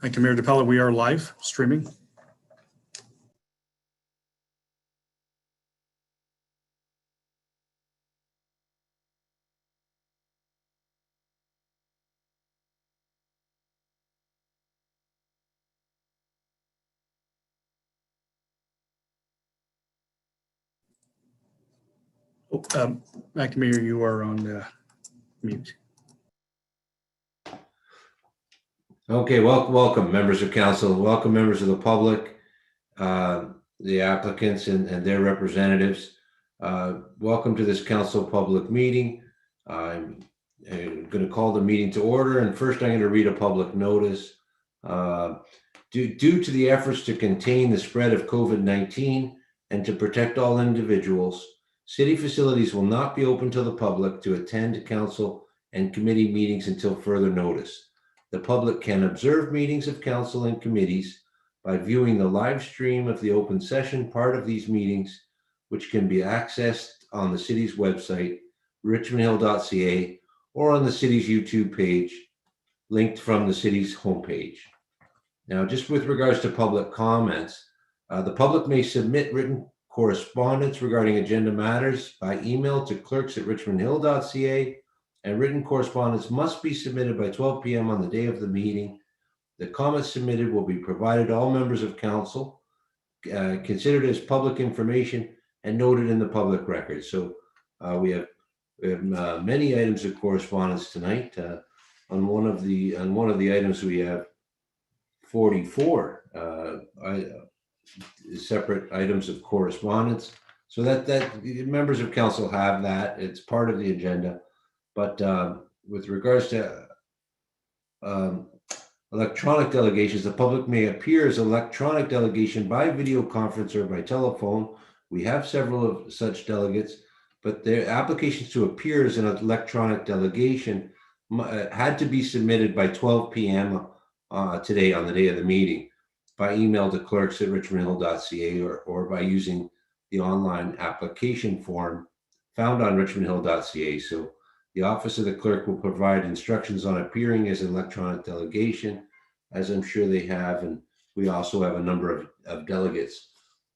Thank you, Mayor DePella. We are live streaming. Acting Mayor, you are on mute. Okay, welcome members of council, welcome members of the public, the applicants and their representatives. Welcome to this council public meeting. I'm going to call the meeting to order, and first I'm going to read a public notice. Due to the efforts to contain the spread of COVID-19 and to protect all individuals, city facilities will not be open to the public to attend council and committee meetings until further notice. The public can observe meetings of council and committees by viewing the live stream of the open session part of these meetings, which can be accessed on the city's website, richmondhill.ca, or on the city's YouTube page, linked from the city's homepage. Now, just with regards to public comments, the public may submit written correspondence regarding agenda matters by email to clerks@richmondhill.ca, and written correspondence must be submitted by 12 p.m. on the day of the meeting. The comments submitted will be provided to all members of council, considered as public information and noted in the public record. So we have many items of correspondence tonight. On one of the items we have 44 separate items of correspondence. So that members of council have that. It's part of the agenda. But with regards to electronic delegations, the public may appear as electronic delegation by video conference or by telephone. We have several of such delegates, but their applications to appear as an electronic delegation had to be submitted by 12 p.m. Today on the day of the meeting by email to clerks@richmondhill.ca or by using the online application form found on richmondhill.ca. So the office of the clerk will provide instructions on appearing as an electronic delegation, as I'm sure they have, and we also have a number of delegates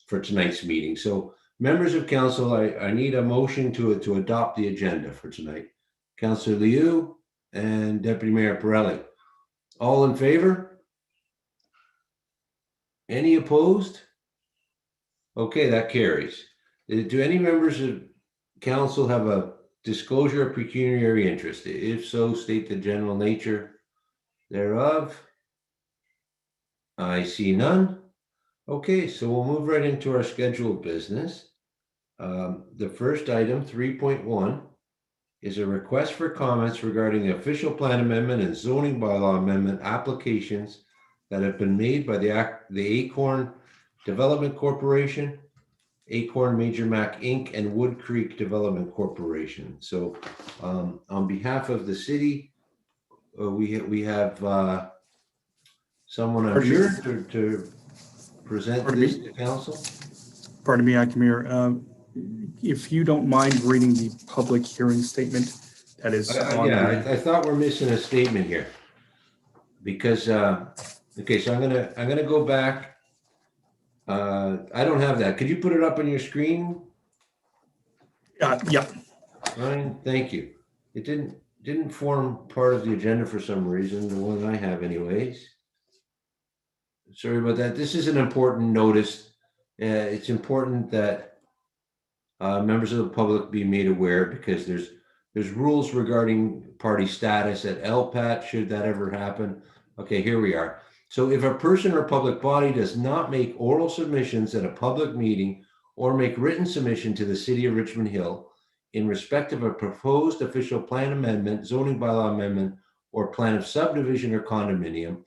for tonight's meeting. So members of council, I need a motion to adopt the agenda for tonight. Councillor Liu and Deputy Mayor Pirelli. All in favor? Any opposed? Okay, that carries. Do any members of council have a disclosure of pecuniary interest? If so, state the general nature thereof. I see none. Okay, so we'll move right into our scheduled business. The first item, 3.1, is a request for comments regarding the official plan amendment and zoning bylaw amendment applications that have been made by the Acorn Development Corporation, Acorn Major Mac Inc., and Wood Creek Development Corporation. So on behalf of the city, we have someone, I'm sure, to present this to council. Pardon me, Acting Mayor. If you don't mind reading the public hearing statement that is on. Yeah, I thought we're missing a statement here because okay, so I'm gonna go back. I don't have that. Could you put it up on your screen? Yeah. Fine, thank you. It didn't form part of the agenda for some reason, the one I have anyways. Sorry about that. This is an important notice. It's important that members of the public be made aware, because there's rules regarding party status at LPAT should that ever happen. Okay, here we are. So if a person or public body does not make oral submissions at a public meeting or make written submission to the city of Richmond Hill in respect of a proposed official plan amendment, zoning bylaw amendment, or plan of subdivision or condominium,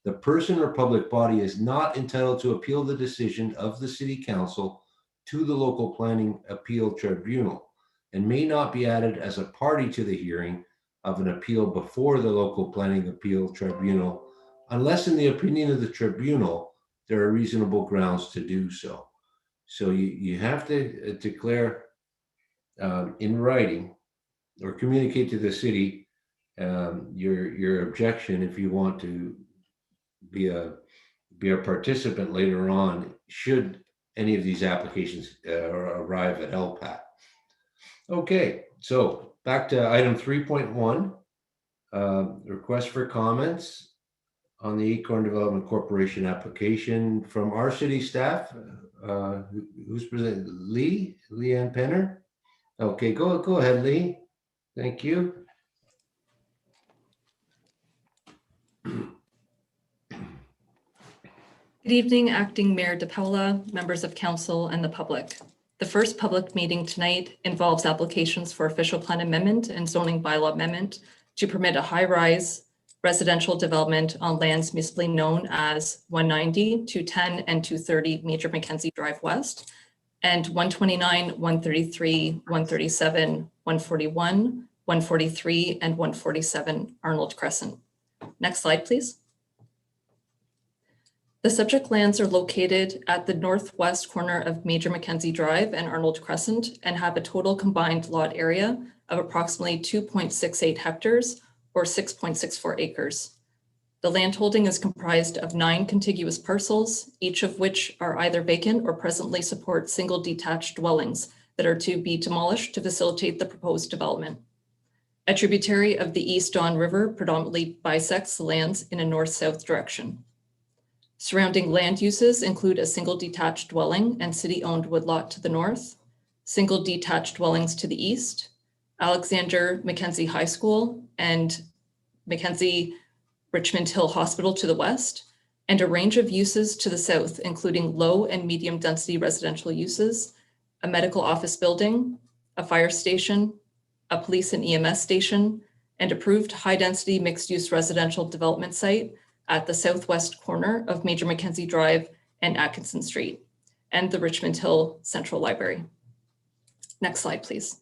the person or public body is not entitled to appeal the decision of the city council to the local planning appeal tribunal, and may not be added as a party to the hearing of an appeal before the local planning appeal tribunal, unless in the opinion of the tribunal, there are reasonable grounds to do so. So you have to declare in writing or communicate to the city your objection if you want to be a participant later on, should any of these applications arrive at LPAT. Okay, so back to item 3.1, request for comments on the Acorn Development Corporation application from our city staff. Who's presenting? Leanne Penner? Okay, go ahead, Lee. Thank you. Good evening, Acting Mayor DePaula, members of council, and the public. The first public meeting tonight involves applications for official plan amendment and zoning bylaw amendment to permit a high-rise residential development on lands municipally known as 190, 210, and 230 Major Mackenzie Drive West, and 129, 133, 137, 141, 143, and 147 Arnold Crescent. Next slide, please. The subject lands are located at the northwest corner of Major Mackenzie Drive and Arnold Crescent and have a total combined lot area of approximately 2.68 hectares or 6.64 acres. The land holding is comprised of 9 contiguous parcels, each of which are either vacant or presently support single detached dwellings that are to be demolished to facilitate the proposed development. A tributary of the East Don River predominantly bisects the lands in a north-south direction. Surrounding land uses include a single detached dwelling and city-owned woodlot to the north, single detached dwellings to the east, Alexander Mackenzie High School and Mackenzie Richmond Hill Hospital to the west, and a range of uses to the south, including low and medium density residential uses, a medical office building, a fire station, a police and EMS station, and approved high-density mixed-use residential development site at the southwest corner of Major Mackenzie Drive and Atkinson Street, and the Richmond Hill Central Library. Next slide, please.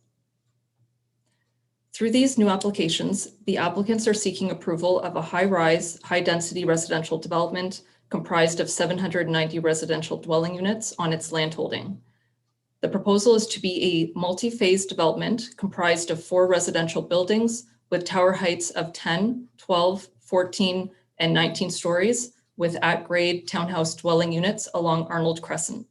Through these new applications, the applicants are seeking approval of a high-rise, high-density residential development comprised of 790 residential dwelling units on its land holding. The proposal is to be a multi-phase development comprised of 4 residential buildings with tower heights of 10, 12, 14, and 19 stories with at-grade townhouse dwelling units along Arnold Crescent.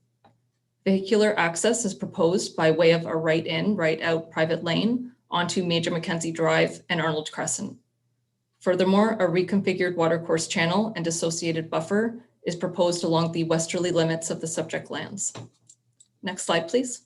Vehicular access is proposed by way of a right-in, right-out private lane onto Major Mackenzie Drive and Arnold Crescent. Furthermore, a reconfigured watercourse channel and associated buffer is proposed along the westerly limits of the subject lands. Next slide, please.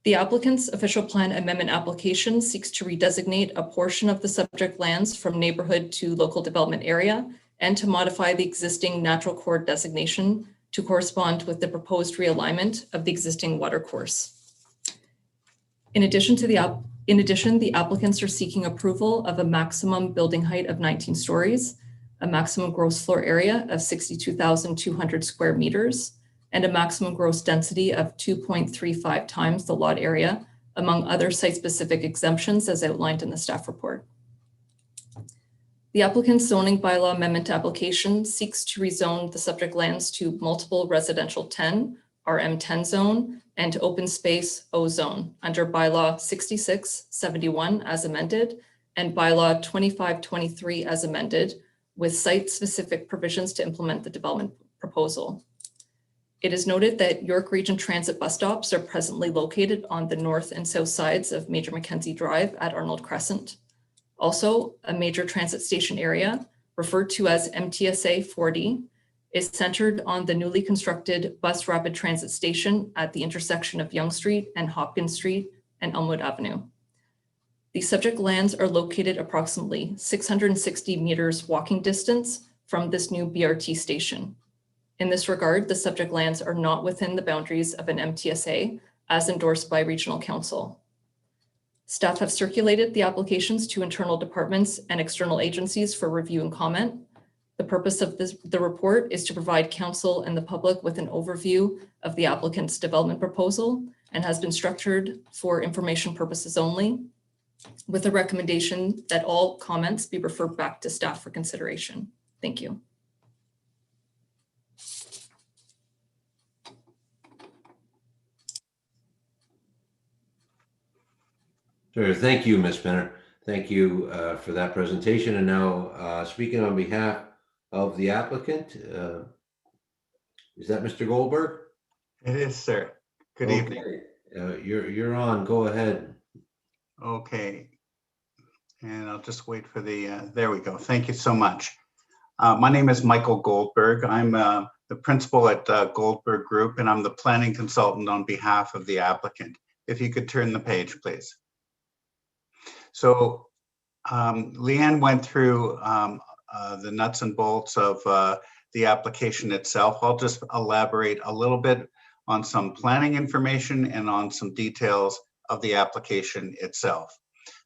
The applicant's official plan amendment application seeks to redesignate a portion of the subject lands from neighborhood to local development area and to modify the existing natural core designation to correspond with the proposed realignment of the existing watercourse. In addition, the applicants are seeking approval of a maximum building height of 19 stories, a maximum gross floor area of 62,200 square meters, and a maximum gross density of 2.35 times the lot area, among other site-specific exemptions as outlined in the staff report. The applicant's zoning bylaw amendment application seeks to rezone the subject lands to multiple residential 10, RM10 zone, and open space O zone under bylaw 6671 as amended and bylaw 2523 as amended, with site-specific provisions to implement the development proposal. It is noted that York Region Transit bus stops are presently located on the north and south sides of Major Mackenzie Drive at Arnold Crescent. Also, a major transit station area, referred to as MTSA 40, is centered on the newly constructed bus rapid transit station at the intersection of Yonge Street and Hopkins Street and Elmwood Avenue. The subject lands are located approximately 660 meters walking distance from this new BRT station. In this regard, the subject lands are not within the boundaries of an MTSA as endorsed by Regional Council. Staff have circulated the applications to internal departments and external agencies for review and comment. The purpose of the report is to provide council and the public with an overview of the applicant's development proposal and has been structured for information purposes only, with a recommendation that all comments be referred back to staff for consideration. Thank you. Sure. Thank you, Ms. Penner. Thank you for that presentation. And now speaking on behalf of the applicant. Is that Mr. Goldberg? It is, sir. Good evening. You're on. Go ahead. Okay. And I'll just wait for the, there we go. Thank you so much. My name is Michael Goldberg. I'm the principal at Goldberg Group, and I'm the planning consultant on behalf of the applicant. If you could turn the page, please. So Leanne went through the nuts and bolts of the application itself. I'll just elaborate a little bit on some planning information and on some details of the application itself.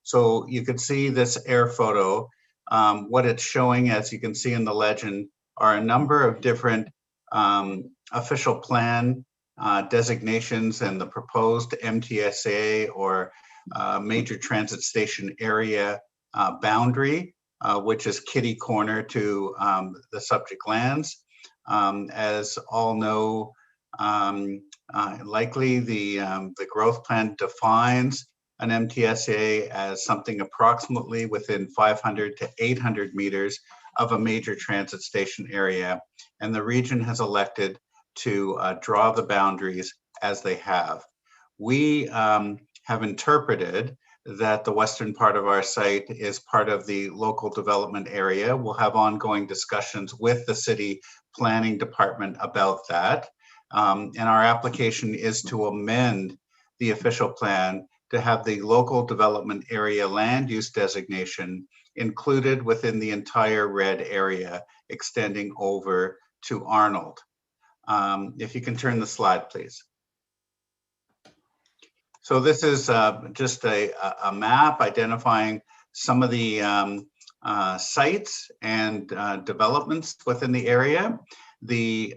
So you could see this air photo. What it's showing, as you can see in the legend, are a number of different official plan designations and the proposed MTSA or major transit station area boundary, which is kitty corner to the subject lands. As all know, likely the growth plan defines an MTSA as something approximately within 500 to 800 meters of a major transit station area. And the region has elected to draw the boundaries as they have. We have interpreted that the western part of our site is part of the local development area. We'll have ongoing discussions with the city planning department about that. And our application is to amend the official plan to have the local development area land use designation included within the entire red area extending over to Arnold. If you can turn the slide, please. So this is just a map identifying some of the sites and developments within the area. The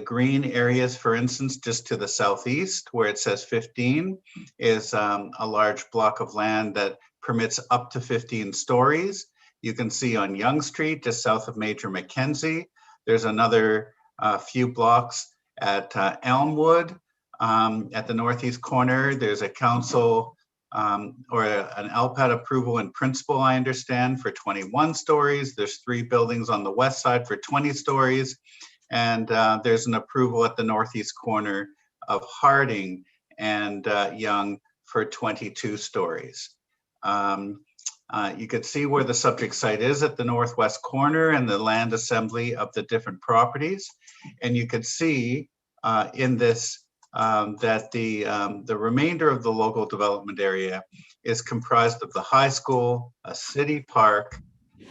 green areas, for instance, just to the southeast, where it says 15, is a large block of land that permits up to 15 stories. You can see on Yonge Street, just south of Major Mackenzie, there's another few blocks at Elmwood. At the northeast corner, there's a council or an LPAT approval in principle, I understand, for 21 stories. There's 3 buildings on the west side for 20 stories. And there's an approval at the northeast corner of Harding and Yonge for 22 stories. You could see where the subject site is at the northwest corner and the land assembly of the different properties. And you could see in this that the remainder of the local development area is comprised of the high school, a city park,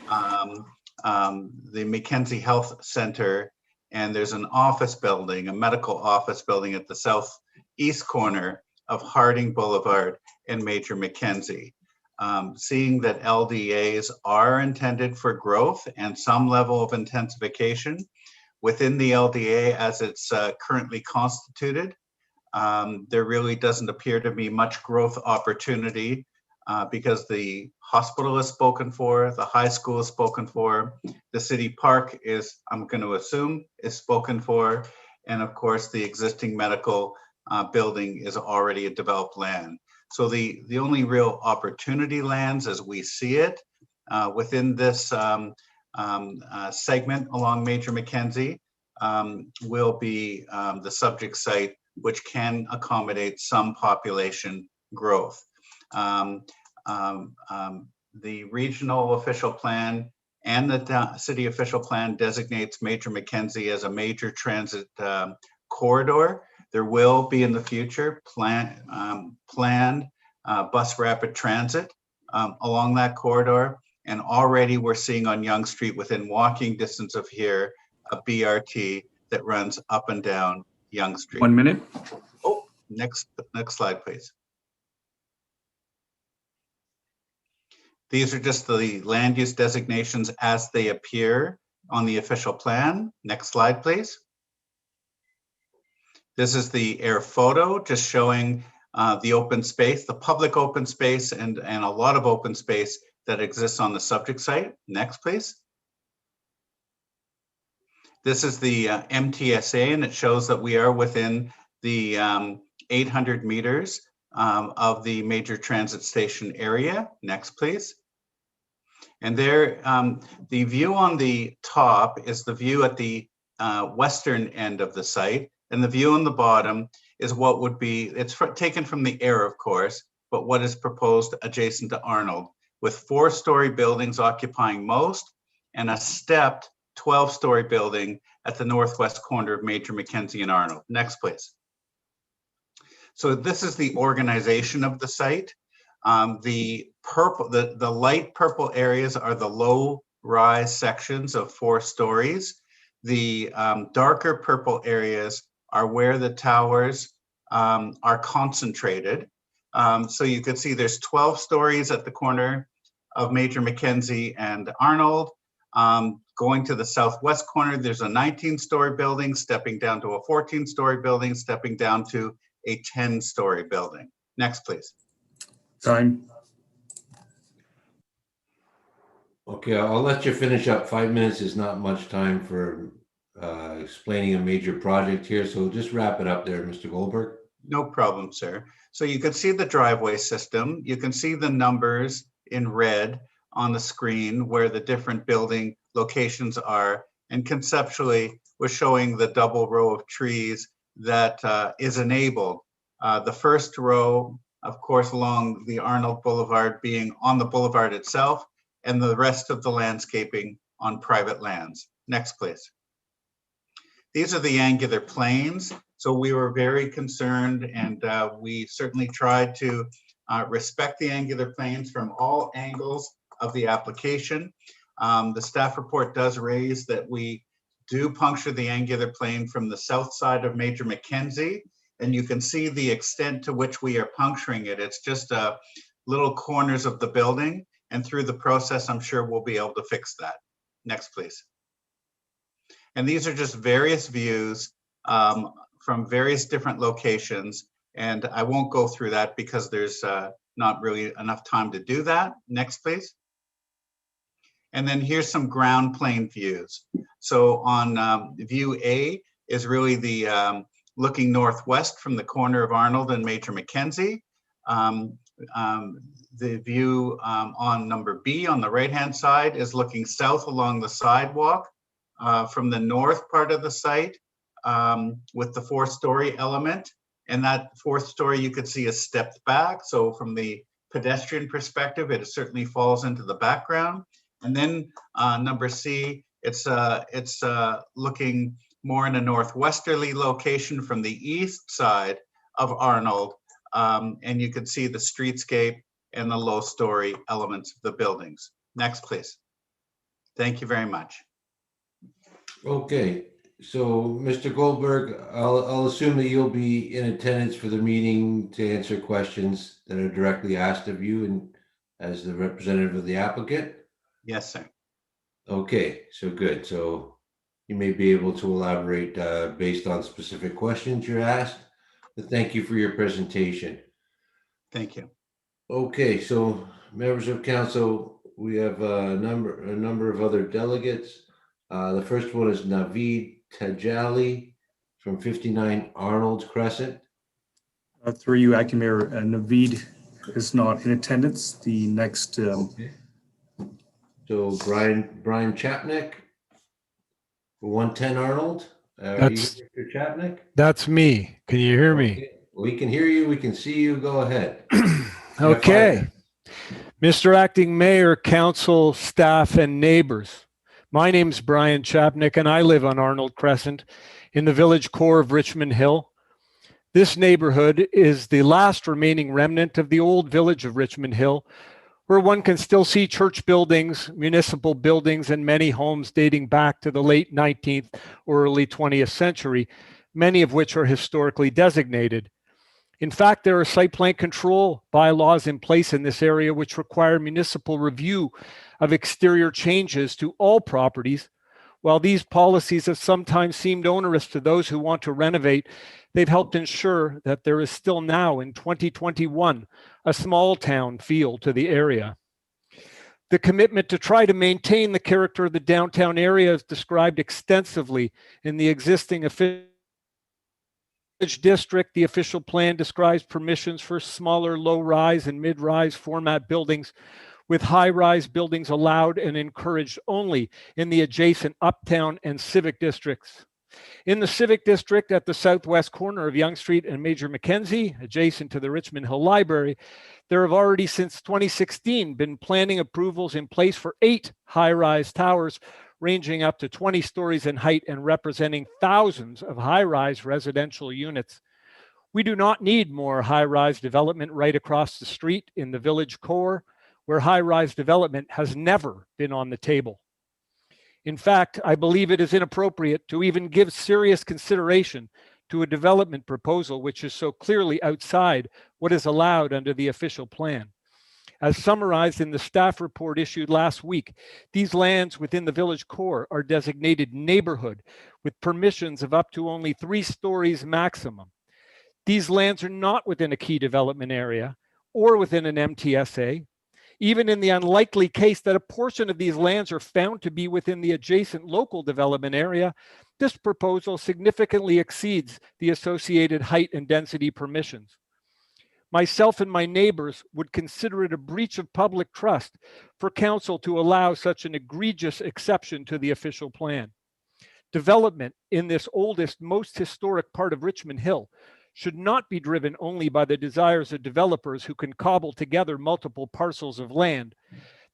the Mackenzie Health Center, and there's an office building, a medical office building at the southeast corner of Harding Boulevard and Major Mackenzie. Seeing that LDAs are intended for growth and some level of intensification within the LDA as it's currently constituted, there really doesn't appear to be much growth opportunity because the hospital is spoken for, the high school is spoken for, the city park is, I'm going to assume, is spoken for, and of course the existing medical building is already a developed land. So the only real opportunity lands as we see it within this segment along Major Mackenzie will be the subject site, which can accommodate some population growth. The regional official plan and the city official plan designates Major Mackenzie as a major transit corridor. There will be in the future planned bus rapid transit along that corridor. And already we're seeing on Yonge Street within walking distance of here, a BRT that runs up and down Yonge Street. 1 minute. Oh, next slide, please. These are just the land use designations as they appear on the official plan. Next slide, please. This is the air photo just showing the open space, the public open space, and a lot of open space that exists on the subject site. Next, please. This is the MTSA, and it shows that we are within the 800 meters of the major transit station area. Next, please. And there, the view on the top is the view at the western end of the site. And the view on the bottom is what would be, it's taken from the air, of course, but what is proposed adjacent to Arnold, with 4-story buildings occupying most and a stepped 12-story building at the northwest corner of Major Mackenzie and Arnold. Next, please. So this is the organization of the site. The light purple areas are the low-rise sections of 4 stories. The darker purple areas are where the towers are concentrated. So you can see there's 12 stories at the corner of Major Mackenzie and Arnold. Going to the southwest corner, there's a 19-story building, stepping down to a 14-story building, stepping down to a 10-story building. Next, please. Time. Okay, I'll let you finish up. 5 minutes is not much time for explaining a major project here, so just wrap it up there, Mr. Goldberg. No problem, sir. So you can see the driveway system. You can see the numbers in red on the screen where the different building locations are. And conceptually, we're showing the double row of trees that is enabled. The first row, of course, along the Arnold Boulevard being on the boulevard itself, and the rest of the landscaping on private lands. Next, please. These are the angular planes. So we were very concerned, and we certainly tried to respect the angular planes from all angles of the application. The staff report does raise that we do puncture the angular plane from the south side of Major Mackenzie, and you can see the extent to which we are puncturing it. It's just little corners of the building, and through the process, I'm sure we'll be able to fix that. Next, please. And these are just various views from various different locations, and I won't go through that because there's not really enough time to do that. Next, please. And then here's some ground plane views. So on view A is really the looking northwest from the corner of Arnold and Major Mackenzie. The view on number B on the right-hand side is looking south along the sidewalk from the north part of the site with the 4-story element. And that 4th story you could see is stepped back. So from the pedestrian perspective, it certainly falls into the background. And then number C, it's looking more in a northwesterly location from the east side of Arnold. And you can see the streetscape and the low-story elements of the buildings. Next, please. Thank you very much. Okay, so Mr. Goldberg, I'll assume that you'll be in attendance for the meeting to answer questions that are directly asked of you and as the representative of the applicant. Yes, sir. Okay, so good. So you may be able to elaborate based on specific questions you're asked. But thank you for your presentation. Thank you. Okay, so members of council, we have a number of other delegates. The first one is Naveed Tajali from 59 Arnold Crescent. Through you, Akimir, Naveed is not in attendance. The next Okay. So Brian Chapnick, 110 Arnold. Are you That's- Mr. Chapnick? That's me. Can you hear me? Okay. We can hear you. We can see you. Go ahead. Okay. Mr. Acting Mayor, Council, staff, and neighbors. My name's Brian Chapnick, and I live on Arnold Crescent in the village core of Richmond Hill. This neighborhood is the last remaining remnant of the old village of Richmond Hill, where one can still see church buildings, municipal buildings, and many homes dating back to the late 19th or early 20th century, many of which are historically designated. In fact, there are site plan control bylaws in place in this area which require municipal review of exterior changes to all properties. While these policies have sometimes seemed onerous to those who want to renovate, they've helped ensure that there is still now in 2021 a small town feel to the area. The commitment to try to maintain the character of the downtown area is described extensively in the existing official district. The official plan describes permissions for smaller low-rise and mid-rise format buildings with high-rise buildings allowed and encouraged only in the adjacent Uptown and Civic districts. In the Civic District at the southwest corner of Yonge Street and Major Mackenzie, adjacent to the Richmond Hill Library, there have already since 2016 been planning approvals in place for 8 high-rise towers ranging up to 20 stories in height and representing thousands of high-rise residential units. We do not need more high-rise development right across the street in the village core, where high-rise development has never been on the table. In fact, I believe it is inappropriate to even give serious consideration to a development proposal which is so clearly outside what is allowed under the official plan. As summarized in the staff report issued last week, these lands within the village core are designated neighborhood with permissions of up to only 3 stories maximum. These lands are not within a key development area or within an MTSA. Even in the unlikely case that a portion of these lands are found to be within the adjacent local development area, this proposal significantly exceeds the associated height and density permissions. Myself and my neighbors would consider it a breach of public trust for council to allow such an egregious exception to the official plan. Development in this oldest, most historic part of Richmond Hill should not be driven only by the desires of developers who can cobble together multiple parcels of land.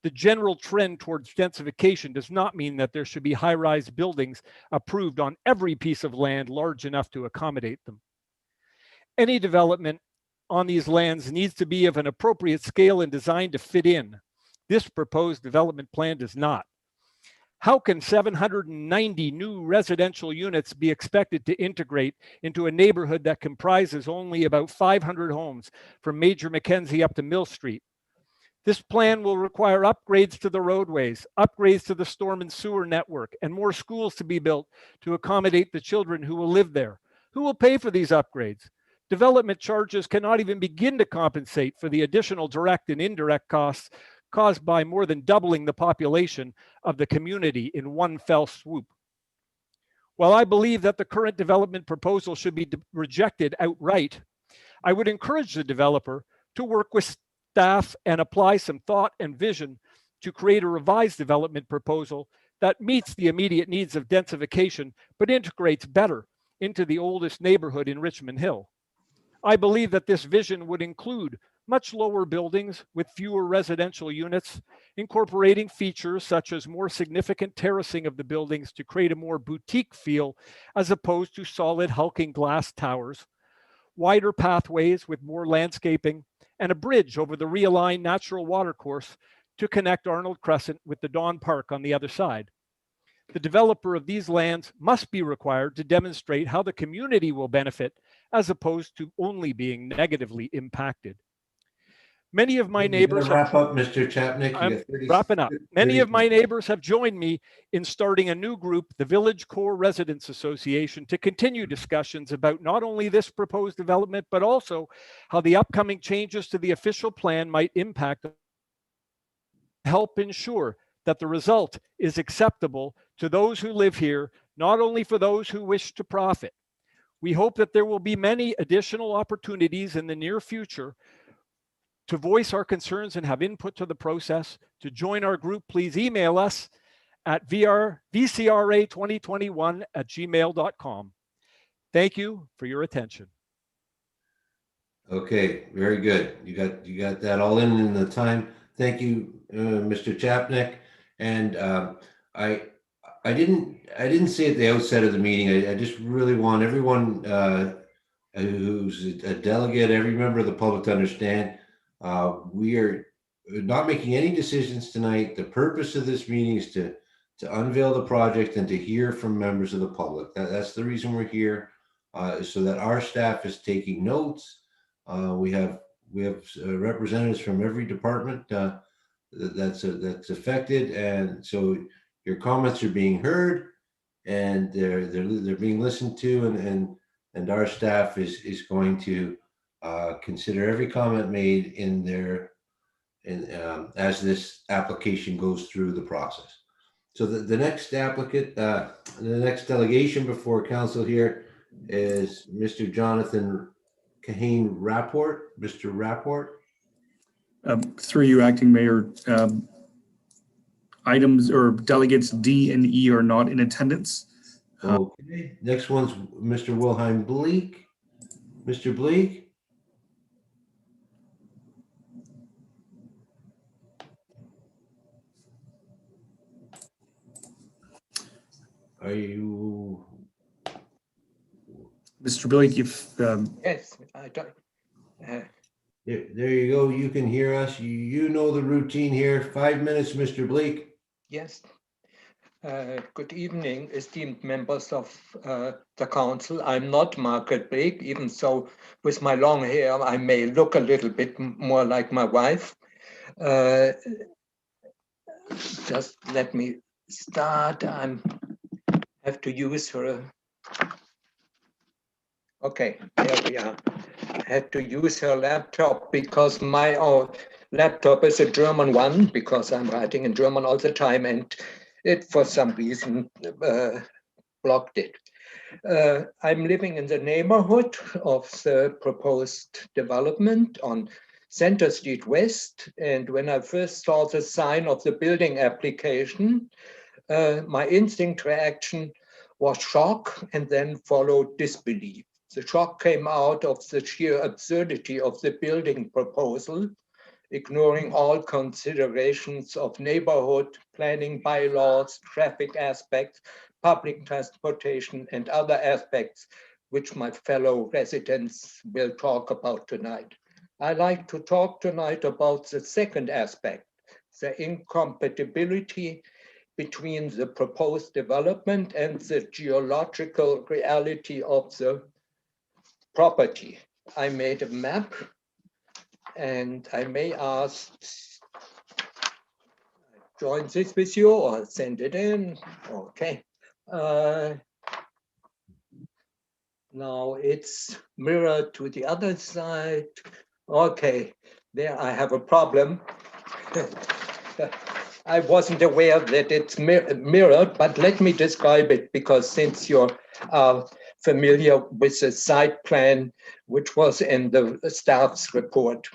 The general trend towards densification does not mean that there should be high-rise buildings approved on every piece of land large enough to accommodate them. Any development on these lands needs to be of an appropriate scale and design to fit in. This proposed development plan does not. How can 790 new residential units be expected to integrate into a neighborhood that comprises only about 500 homes from Major Mackenzie up to Mill Street? This plan will require upgrades to the roadways, upgrades to the storm and sewer network, and more schools to be built to accommodate the children who will live there. Who will pay for these upgrades? Development charges cannot even begin to compensate for the additional direct and indirect costs caused by more than doubling the population of the community in one fell swoop. While I believe that the current development proposal should be rejected outright, I would encourage the developer to work with staff and apply some thought and vision to create a revised development proposal that meets the immediate needs of densification, but integrates better into the oldest neighborhood in Richmond Hill. I believe that this vision would include much lower buildings with fewer residential units, incorporating features such as more significant terracing of the buildings to create a more boutique feel as opposed to solid hulking glass towers, wider pathways with more landscaping, and a bridge over the realigned natural watercourse to connect Arnold Crescent with the Dawn Park on the other side. The developer of these lands must be required to demonstrate how the community will benefit as opposed to only being negatively impacted. Many of my neighbors wrap up, Mr. Chapnick. You got 30, wrapping up. Many 30 of my neighbors have joined me in starting a new group, the Village Core Residents Association, to continue discussions about not only this proposed development, but also how the upcoming changes to the official plan might impact, help ensure that the result is acceptable to those who live here, not only for those who wish to profit. We hope that there will be many additional opportunities in the near future to voice our concerns and have input to the process. To join our group, please email us at vcra2021@gmail.com. Thank you for your attention. Okay, very good. You got that all in the time. Thank you, Mr. Chapnick. And I didn't say at the outset of the meeting. I just really want everyone who's a delegate, every member of the public to understand. We are not making any decisions tonight. The purpose of this meeting is to unveil the project and to hear from members of the public. That's the reason we're here, so that our staff is taking notes. We have representatives from every department that's affected, and so your comments are being heard, and they're being listened to, and our staff is going to consider every comment made in there as this application goes through the process. So the next applicant, the next delegation before council here is Mr. Jonathan Kahane Rapport. Mr. Rapport. Through you, Acting Mayor, items or delegates D and E are not in attendance. Okay, next one's Mr. Wilhelm Bleak. Mr. Bleak? Are you? Mr. Blake, if Yes, I don't. There you go. You can hear us. You know the routine here. 5 minutes, Mr. Bleak. Yes. Good evening, esteemed members of the council. I'm not Margaret Blake, even so with my long hair, I may look a little bit more like my wife. Just let me start. I have to use her. Okay, there we are. I had to use her laptop because my laptop is a German one, because I'm writing in German all the time, and it for some reason blocked it. I'm living in the neighborhood of the proposed development on Center Street West, and when I first saw the sign of the building application, my instinct reaction was shock and then followed disbelief. The shock came out of the sheer absurdity of the building proposal, ignoring all considerations of neighborhood planning bylaws, traffic aspects, public transportation, and other aspects which my fellow residents will talk about tonight. I like to talk tonight about the second aspect, the incompatibility between the proposed development and the geological reality of the property. I made a map, and I may ask, join this with you or send it in. Okay. Now it's mirrored to the other side. Okay, there I have a problem. I wasn't aware that it's mirrored, but let me describe it, because since you're familiar with the site plan, which was in the staff's report.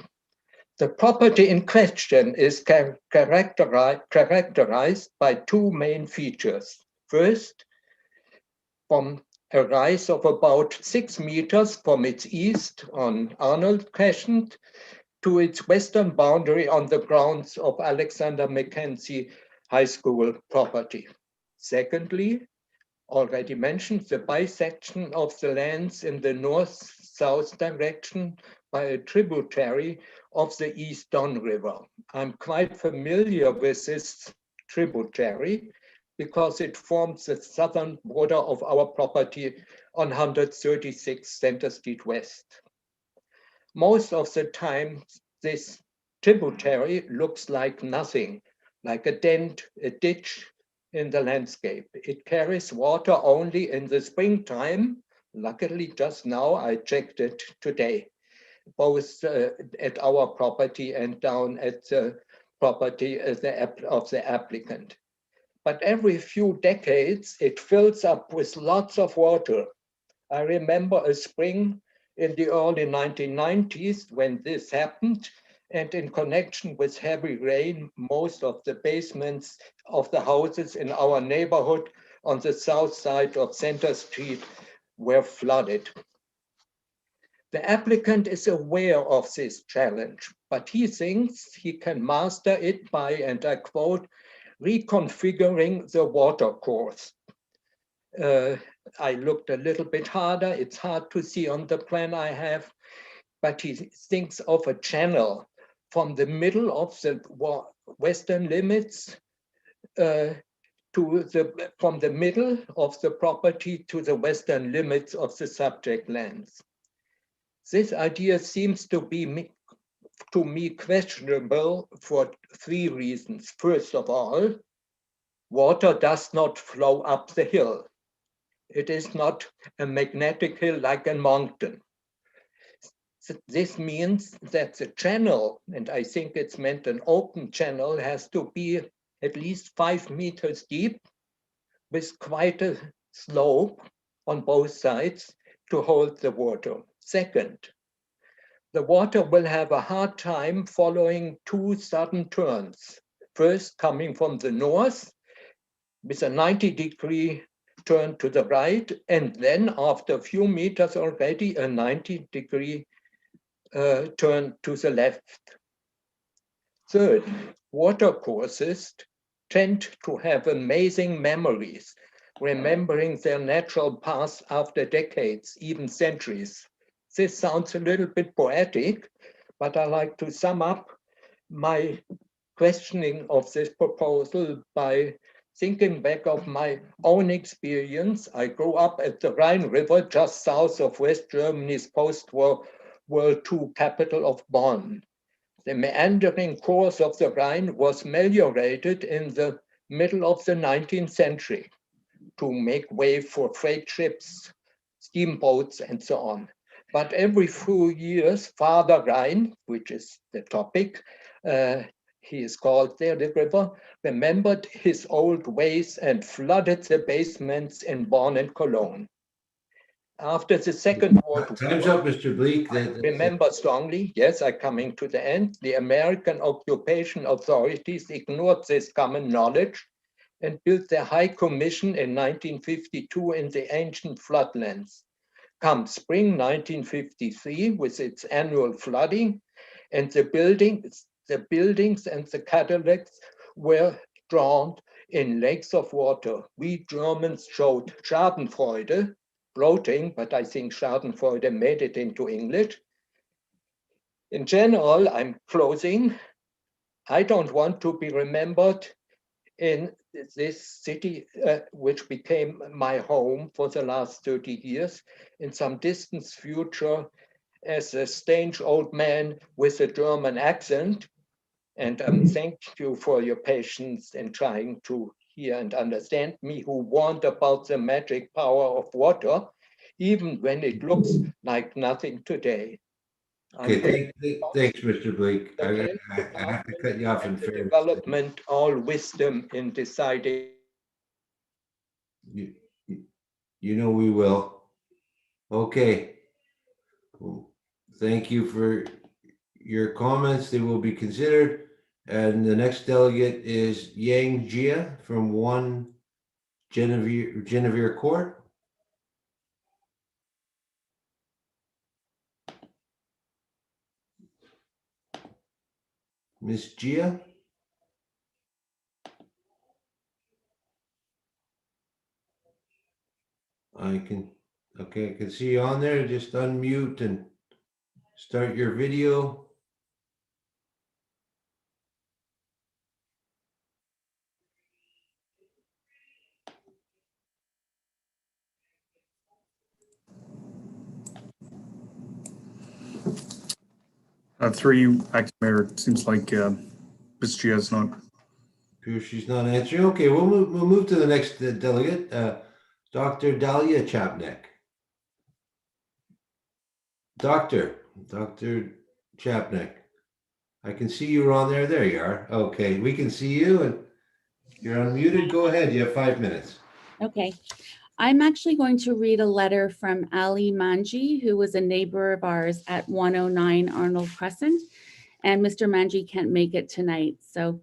The property in question is characterized by two main features. First, from a rise of about 6 meters from its east on Arnold Crescent to its western boundary on the grounds of Alexander Mackenzie High School property. Secondly, already mentioned, the bisection of the lands in the north-south direction by a tributary of the East Don River. I'm quite familiar with this tributary because it forms the southern border of our property on 136 Center Street West. Most of the time, this tributary looks like nothing, like a dent, a ditch in the landscape. It carries water only in the springtime. Luckily, just now, I checked it today, both at our property and down at the property of the applicant. But every few decades, it fills up with lots of water. I remember a spring in the early 1990s when this happened, and in connection with heavy rain, most of the basements of the houses in our neighborhood on the south side of Center Street were flooded. The applicant is aware of this challenge, but he thinks he can master it by, and I quote, reconfiguring the water course. I looked a little bit harder. It's hard to see on the plan I have, but he thinks of a channel from the middle of the western limits from the middle of the property to the western limits of the subject lands. This idea seems to be to me questionable for three reasons. First of all, water does not flow up the hill. It is not a magnetic hill like a mountain. This means that the channel, and I think it's meant an open channel, has to be at least 5 meters deep with quite a slope on both sides to hold the water. Second, The water will have a hard time following two sudden turns. First, coming from the north with a 90-degree turn to the right, and then after a few meters already, a 90-degree turn to the left. Third, watercourses tend to have amazing memories, remembering their natural paths after decades, even centuries. This sounds a little bit poetic, but I like to sum up my questioning of this proposal by thinking back of my own experience. I grew up at the Rhine River, just south of West Germany's post-World War II capital of Bonn. The meandering course of the Rhine was meliorated in the middle of the 19th century to make way for freight ships, steamboats, and so on. But every few years, Father Rhine, which is the topic, he is called there, the river, remembered his old ways and flooded the basements in Bonn and Cologne. After the Second World War, Time's up, Mr. Bleak. I remember strongly, yes, I'm coming to the end, the American occupation authorities ignored this common knowledge and built their High Commission in 1952 in the ancient floodlands. Come spring 1953, with its annual flooding, and the buildings and the cataracts were drowned in lakes of water. We Germans showed Schadenfreude, bloating, but I think Schadenfreude made it into English. In general, I'm closing. I don't want to be remembered in this city, which became my home for the last 30 years, in some distant future as a strange old man with a German accent. And thank you for your patience in trying to hear and understand me, who warned about the magic power of water, even when it looks like nothing today. Okay, thanks, Mr. Bleak. I have to cut you off in fairness. Development, all wisdom in deciding. You know we will. Okay. Well, thank you for your comments. They will be considered. And the next delegate is Yang Jia from 1 Genevieve Court. Miss Jia? I can see you on there. Just unmute and start your video. Through you, Acting Mayor, it seems like Ms. Gia is not. She's not answering. Okay, we'll move to the next delegate, Dr. Dahlia Chapnick. Dr. Chapnick, I can see you on there. There you are. Okay, we can see you and you're unmuted. Go ahead. You have 5 minutes. Okay. I'm actually going to read a letter from Ali Manji, who was a neighbor of ours at 109 Arnold Crescent, and Mr. Manji can't make it tonight. So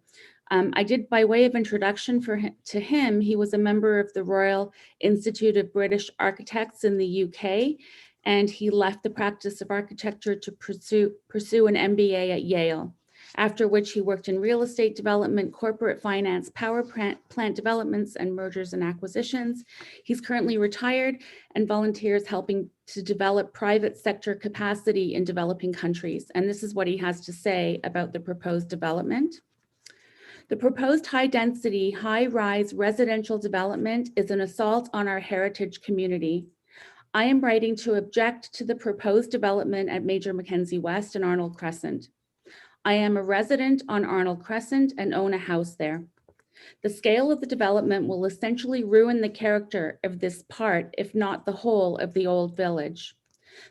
I did, by way of introduction to him, he was a member of the Royal Institute of British Architects in the UK, and he left the practice of architecture to pursue an MBA at Yale, after which he worked in real estate development, corporate finance, power plant developments, and mergers and acquisitions. He's currently retired and volunteers helping to develop private sector capacity in developing countries. And this is what he has to say about the proposed development. The proposed high-density, high-rise residential development is an assault on our heritage community. I am writing to object to the proposed development at Major Mackenzie West and Arnold Crescent. I am a resident on Arnold Crescent and own a house there. The scale of the development will essentially ruin the character of this part, if not the whole, of the old village.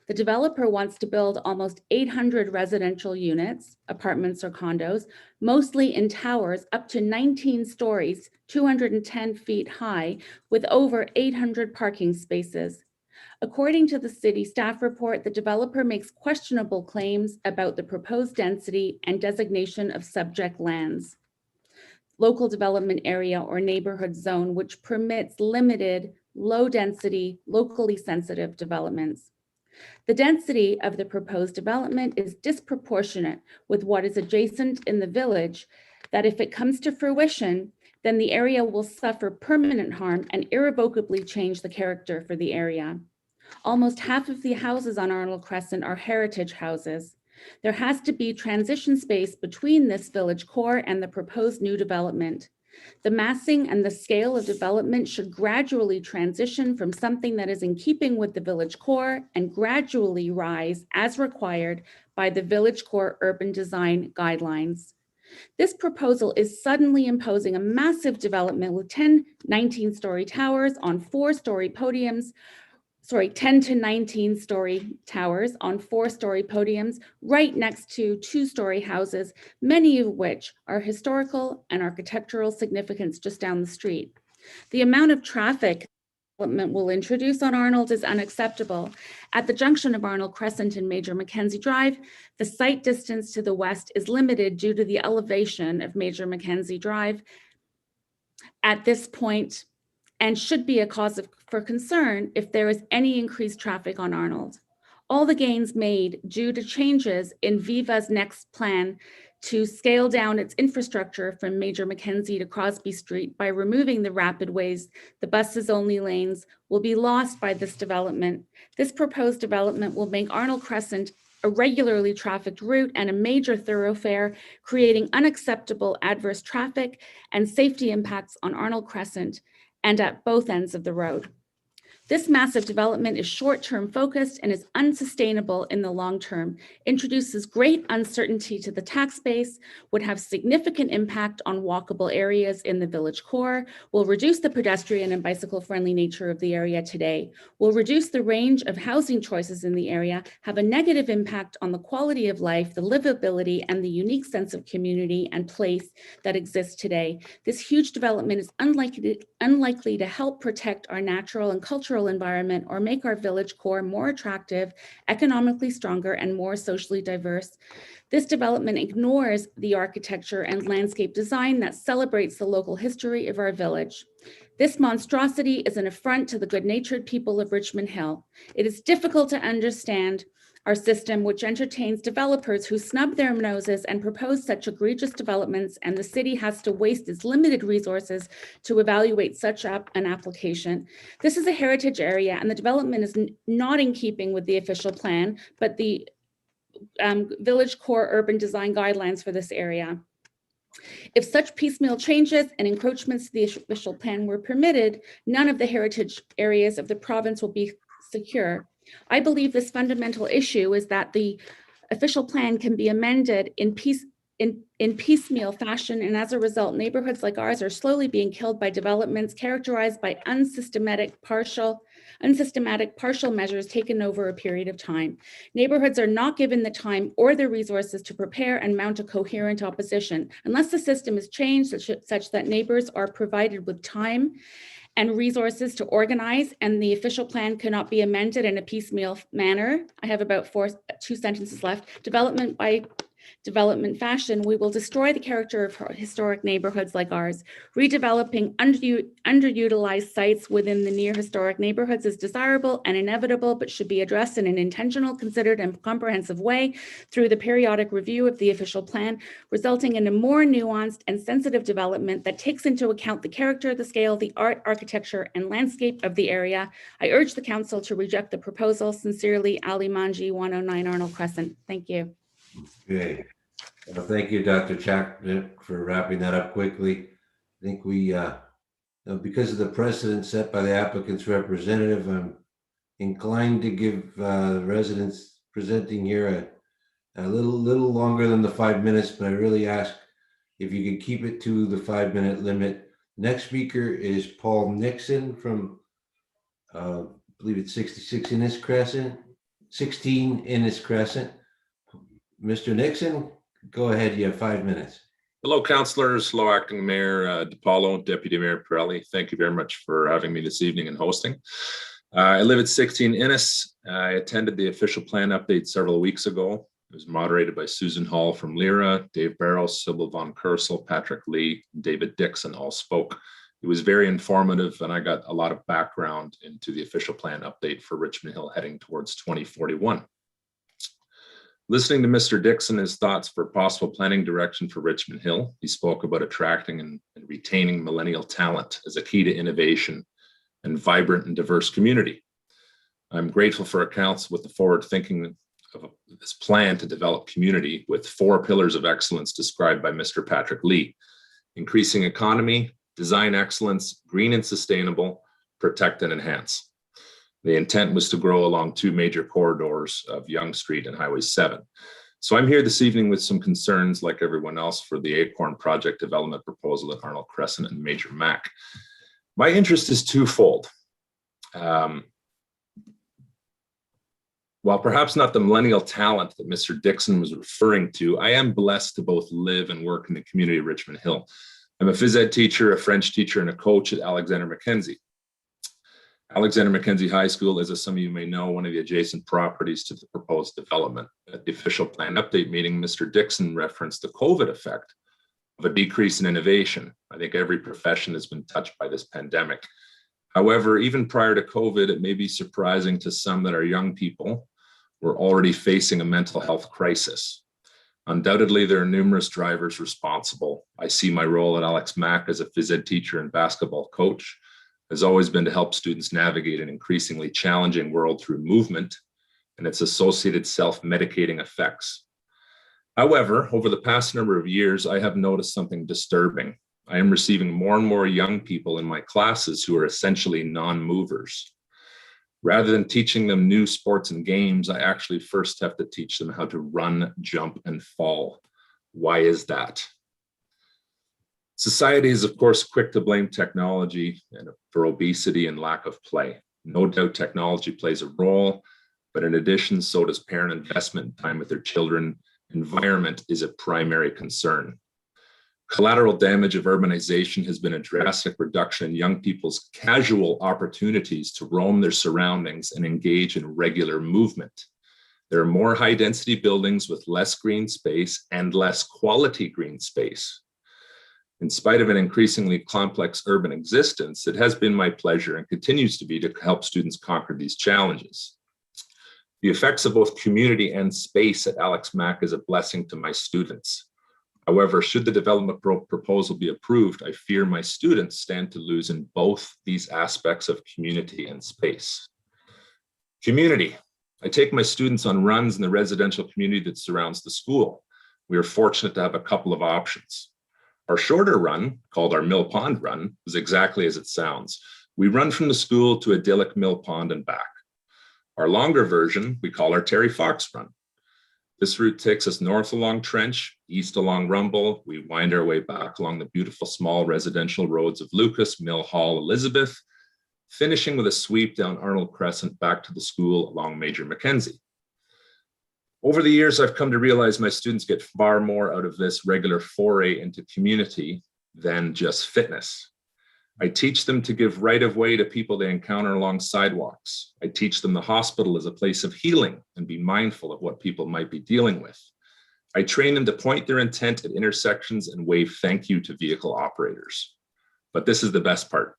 The developer wants to build almost 800 residential units, apartments or condos, mostly in towers up to 19 stories, 210 feet high, with over 800 parking spaces. According to the city staff report, the developer makes questionable claims about the proposed density and designation of subject lands, local development area or neighborhood zone, which permits limited, low density, locally sensitive developments. The density of the proposed development is disproportionate with what is adjacent in the village, that if it comes to fruition, then the area will suffer permanent harm and irrevocably change the character for the area. Almost half of the houses on Arnold Crescent are heritage houses. There has to be transition space between this village core and the proposed new development. The massing and the scale of development should gradually transition from something that is in keeping with the village core and gradually rise as required by the village core urban design guidelines. This proposal is suddenly imposing a massive development with 10 19-story towers on 4-story podiums, 10 to 19-story towers on 4-story podiums right next to 2-story houses, many of which are historical and architectural significance just down the street. The amount of traffic development will introduce on Arnold is unacceptable. At the junction of Arnold Crescent and Major Mackenzie Drive, the site distance to the west is limited due to the elevation of Major Mackenzie Drive at this point, and should be a cause for concern if there is any increased traffic on Arnold. All the gains made due to changes in Viva's next plan to scale down its infrastructure from Major Mackenzie to Crosby Street by removing the rapid ways, the buses only lanes, will be lost by this development. This proposed development will make Arnold Crescent a regularly trafficked route and a major thoroughfare, creating unacceptable adverse traffic and safety impacts on Arnold Crescent and at both ends of the road. This massive development is short-term focused and is unsustainable in the long term, introduces great uncertainty to the tax base, would have significant impact on walkable areas in the village core, will reduce the pedestrian and bicycle-friendly nature of the area today, will reduce the range of housing choices in the area, have a negative impact on the quality of life, the livability, and the unique sense of community and place that exists today. This huge development is unlikely to help protect our natural and cultural environment or make our village core more attractive, economically stronger, and more socially diverse. This development ignores the architecture and landscape design that celebrates the local history of our village. This monstrosity is an affront to the good-natured people of Richmond Hill. It is difficult to understand our system, which entertains developers who snub their noses and propose such egregious developments, and the city has to waste its limited resources to evaluate such an application. This is a heritage area, and the development is not in keeping with the official plan, but the village core urban design guidelines for this area. If such piecemeal changes and encroachments to the official plan were permitted, none of the heritage areas of the province will be secure. I believe this fundamental issue is that the official plan can be amended in piecemeal fashion, and as a result, neighborhoods like ours are slowly being killed by developments characterized by unsystematic partial measures taken over a period of time. Neighborhoods are not given the time or the resources to prepare and mount a coherent opposition. Unless the system is changed such that neighbors are provided with time and resources to organize, and the official plan cannot be amended in a piecemeal manner. I have about 2 sentences left. Development by development fashion, we will destroy the character of historic neighborhoods like ours. Redeveloping underutilized sites within the near historic neighborhoods is desirable and inevitable, but should be addressed in an intentional, considered, and comprehensive way through the periodic review of the official plan, resulting in a more nuanced and sensitive development that takes into account the character, the scale, the art, architecture, and landscape of the area. I urge the council to reject the proposal. Sincerely, Ali Manji, 109 Arnold Crescent. Thank you. Okay. Well, thank you, Dr. Chapnick, for wrapping that up quickly. I think we, because of the precedent set by the applicant's representative, I'm inclined to give the residents presenting here a little longer than the 5 minutes, but I really ask if you could keep it to the 5-minute limit. Next speaker is Paul Nixon from, I believe it's 66 Innis Crescent, 16 Innis Crescent. Mr. Nixon, go ahead. You have 5 minutes. Hello, councillors. Hello, Acting Mayor DiPaolo, Deputy Mayor Pirelli. Thank you very much for having me this evening and hosting. I live at 16 Innes. I attended the official plan update several weeks ago. It was moderated by Susan Hall from Lyra, Dave Barrows, Sybil von Kersel, Patrick Lee, David Dixon all spoke. It was very informative, and I got a lot of background into the official plan update for Richmond Hill heading towards 2041. Listening to Mr. Dixon, his thoughts for possible planning direction for Richmond Hill, he spoke about attracting and retaining millennial talent as a key to innovation and vibrant and diverse community. I'm grateful for a council with the forward thinking of this plan to develop community with 4 pillars of excellence described by Mr. Patrick Lee: increasing economy, design excellence, green and sustainable, protect and enhance. The intent was to grow along 2 major corridors of Yonge Street and Highway 7. So I'm here this evening with some concerns, like everyone else, for the Acorn project development proposal at Arnold Crescent and Major Mac. My interest is twofold. While perhaps not the millennial talent that Mr. Dixon was referring to, I am blessed to both live and work in the community of Richmond Hill. I'm a phys ed teacher, a French teacher, and a coach at Alexander Mackenzie. Alexander Mackenzie High School is, as some of you may know, one of the adjacent properties to the proposed development. At the official plan update meeting, Mr. Dixon referenced the COVID effect of a decrease in innovation. I think every profession has been touched by this pandemic. However, even prior to COVID, it may be surprising to some that our young people were already facing a mental health crisis. Undoubtedly, there are numerous drivers responsible. I see my role at Alex Mack as a phys ed teacher and basketball coach has always been to help students navigate an increasingly challenging world through movement and its associated self-medicating effects. However, over the past number of years, I have noticed something disturbing. I am receiving more and more young people in my classes who are essentially non-movers. Rather than teaching them new sports and games, I actually first have to teach them how to run, jump, and fall. Why is that? Society is, of course, quick to blame technology for obesity and lack of play. No doubt technology plays a role, but in addition, so does parent investment time with their children. Environment is a primary concern. Collateral damage of urbanization has been a drastic reduction in young people's casual opportunities to roam their surroundings and engage in regular movement. There are more high-density buildings with less green space and less quality green space. In spite of an increasingly complex urban existence, it has been my pleasure and continues to be to help students conquer these challenges. The effects of both community and space at Alex Mack is a blessing to my students. However, should the development proposal be approved, I fear my students stand to lose in both these aspects of community and space. Community. I take my students on runs in the residential community that surrounds the school. We are fortunate to have a couple of options. Our shorter run, called our Mill Pond Run, is exactly as it sounds. We run from the school to idyllic Mill Pond and back. Our longer version, we call our Terry Fox Run. This route takes us north along Trench, east along Rumble. We wind our way back along the beautiful small residential roads of Lucas, Mill Hall, Elizabeth, finishing with a sweep down Arnold Crescent back to the school along Major Mackenzie. Over the years, I've come to realize my students get far more out of this regular foray into community than just fitness. I teach them to give right of way to people they encounter along sidewalks. I teach them the hospital is a place of healing and be mindful of what people might be dealing with. I train them to point their intent at intersections and wave thank you to vehicle operators. But this is the best part.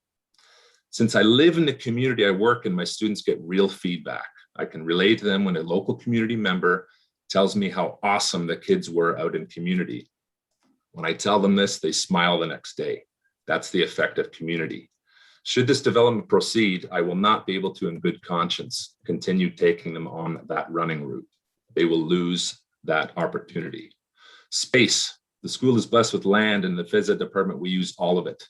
Since I live in the community I work in, my students get real feedback. I can relate to them when a local community member tells me how awesome the kids were out in community. When I tell them this, they smile the next day. That's the effect of community. Should this development proceed, I will not be able to, in good conscience, continue taking them on that running route. They will lose that opportunity. Space. The school is blessed with land, and in the phys ed department, we use all of it.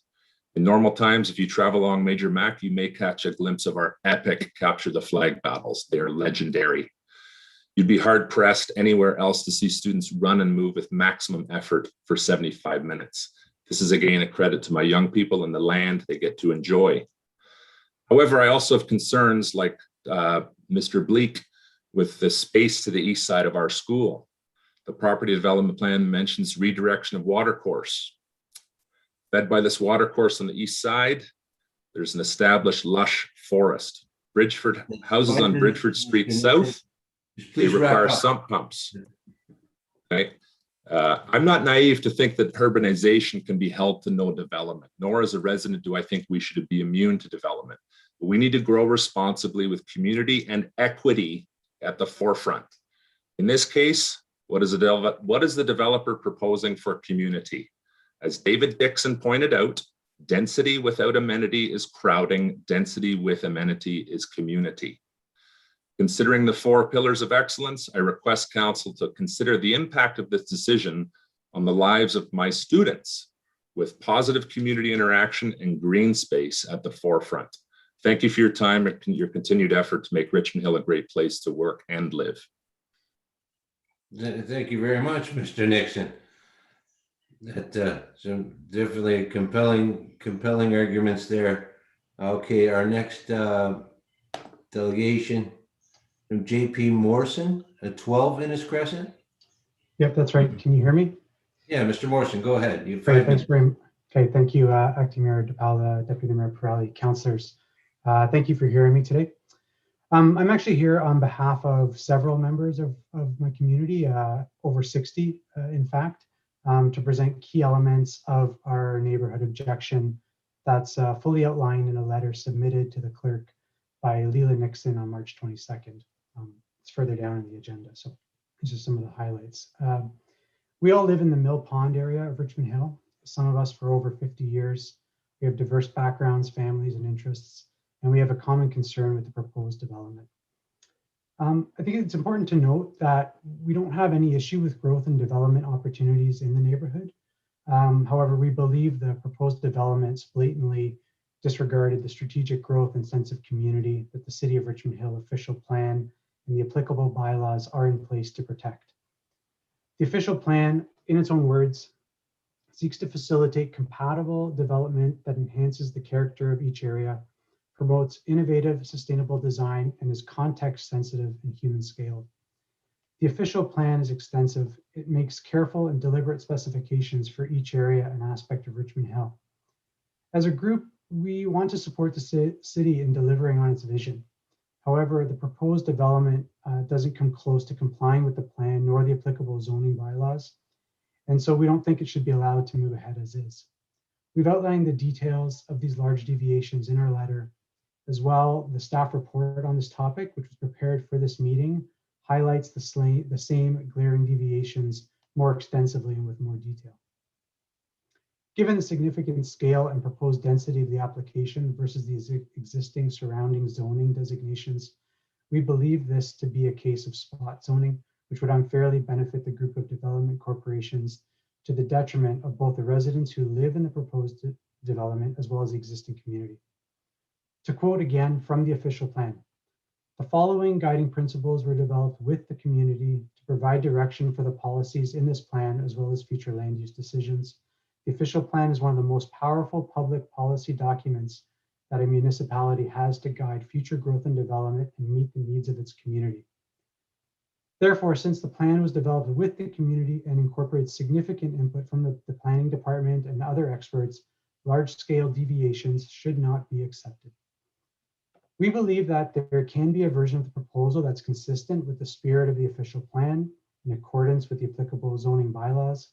In normal times, if you travel along Major Mac, you may catch a glimpse of our epic capture the flag battles. They are legendary. You'd be hard pressed anywhere else to see students run and move with maximum effort for 75 minutes. This is again a credit to my young people and the land they get to enjoy. However, I also have concerns like Mr. Bleak with the space to the east side of our school. The property development plan mentions redirection of watercourse. Fed by this watercourse on the east side, there's an established lush forest. houses on Bridgeford Street South, they Please wrap require up. sump pumps. Okay. I'm not naive to think that urbanization can be held to no development, nor as a resident do I think we should be immune to development. But we need to grow responsibly with community and equity at the forefront. In this case, what is the developer proposing for community? As David Dixon pointed out, density without amenity is crowding, density with amenity is community. Considering the 4 pillars of excellence, I request council to consider the impact of this decision on the lives of my students with positive community interaction and green space at the forefront. Thank you for your time and your continued effort to make Richmond Hill a great place to work and live. Thank you very much, Mr. Nixon. That some definitely compelling arguments there. Okay, our next delegation from JP Morrison at 12 Innis Crescent. Yep, that's right. Can you hear me? Yeah, Mr. Morrison, go ahead. You have Great, 5 thanks minutes. very Okay, thank you, Acting Mayor DePaula, Deputy Mayor Pirelli, councillors. Thank you for hearing me today. I'm actually here on behalf of several members of my community, over 60 in fact, to present key elements of our neighborhood objection that's fully outlined in a letter submitted to the clerk by Leila Nixon on March 22nd. It's further down in the agenda, so these are some of the highlights. We all live in the Mill Pond area of Richmond Hill, some of us for over 50 years. We have diverse backgrounds, families, and interests, and we have a common concern with the proposed development. I think it's important to note that we don't have any issue with growth and development opportunities in the neighborhood. However, we believe the proposed developments blatantly disregarded the strategic growth and sense of community that the City of Richmond Hill official plan and the applicable bylaws are in place to protect. The official plan, in its own words, seeks to facilitate compatible development that enhances the character of each area, promotes innovative, sustainable design, and is context sensitive and human scaled. The official plan is extensive. It makes careful and deliberate specifications for each area and aspect of Richmond Hill. As a group, we want to support the city in delivering on its vision. However, the proposed development doesn't come close to complying with the plan nor the applicable zoning bylaws. And so we don't think it should be allowed to move ahead as is. We've outlined the details of these large deviations in our letter. As well, the staff report on this topic, which was prepared for this meeting, highlights the same glaring deviations more extensively and with more detail. Given the significant scale and proposed density of the application versus the existing surrounding zoning designations, we believe this to be a case of spot zoning, which would unfairly benefit the group of development corporations to the detriment of both the residents who live in the proposed development as well as the existing community. To quote again from the official plan, the following guiding principles were developed with the community to provide direction for the policies in this plan as well as future land use decisions. The official plan is one of the most powerful public policy documents that a municipality has to guide future growth and development and meet the needs of its community. Therefore, since the plan was developed with the community and incorporates significant input from the planning department and other experts, large-scale deviations should not be accepted. We believe that there can be a version of the proposal that's consistent with the spirit of the official plan in accordance with the applicable zoning bylaws.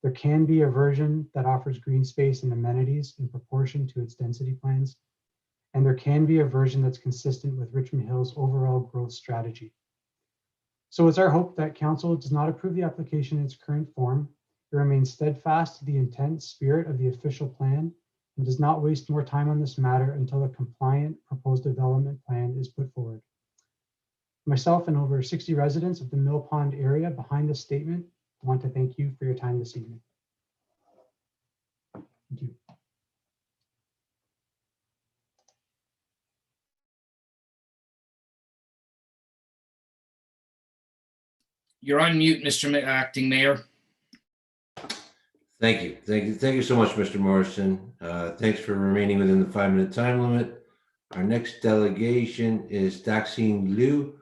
There can be a version that offers green space and amenities in proportion to its density plans. And there can be a version that's consistent with Richmond Hill's overall growth strategy. So it's our hope that Council does not approve the application in its current form. It remains steadfast to the intent and spirit of the official plan and does not waste more time on this matter until a compliant proposed development plan is put forward. Myself and over 60 residents of the Mill Pond area behind this statement want to thank you for your time this evening. Thank you. You're on mute, Mr. Acting Mayor. Thank you. Thank you so much, Mr. Morrison. Thanks for remaining within the 5-minute time limit. Our next delegation is Daxine Liu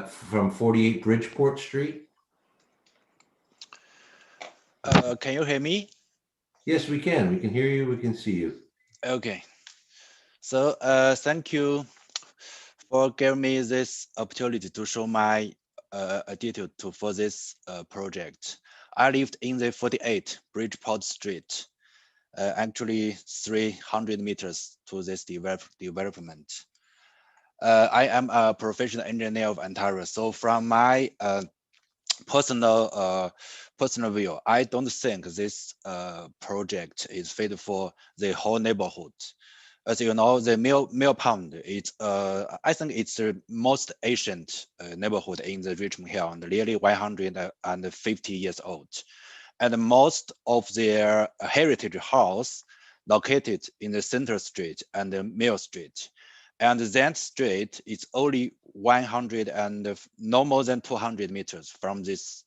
from 48 Bridgeport Street. Can you hear me? Yes, we can. We can hear you. We can see you. Okay. So thank you for giving me this opportunity to show my detail for this project. I lived in the 48 Bridgeport Street, actually 300 meters to this development. I am a professional engineer of Ontario, so from my personal view, I don't think this project is fit for the whole neighborhood. As you know, the Mill Pond, I think it's the most ancient neighborhood in the Richmond Hill, and nearly 150 years old. And most of their heritage house located in the Center Street and the Mill Street. And that street is only 100 and no more than 200 meters from this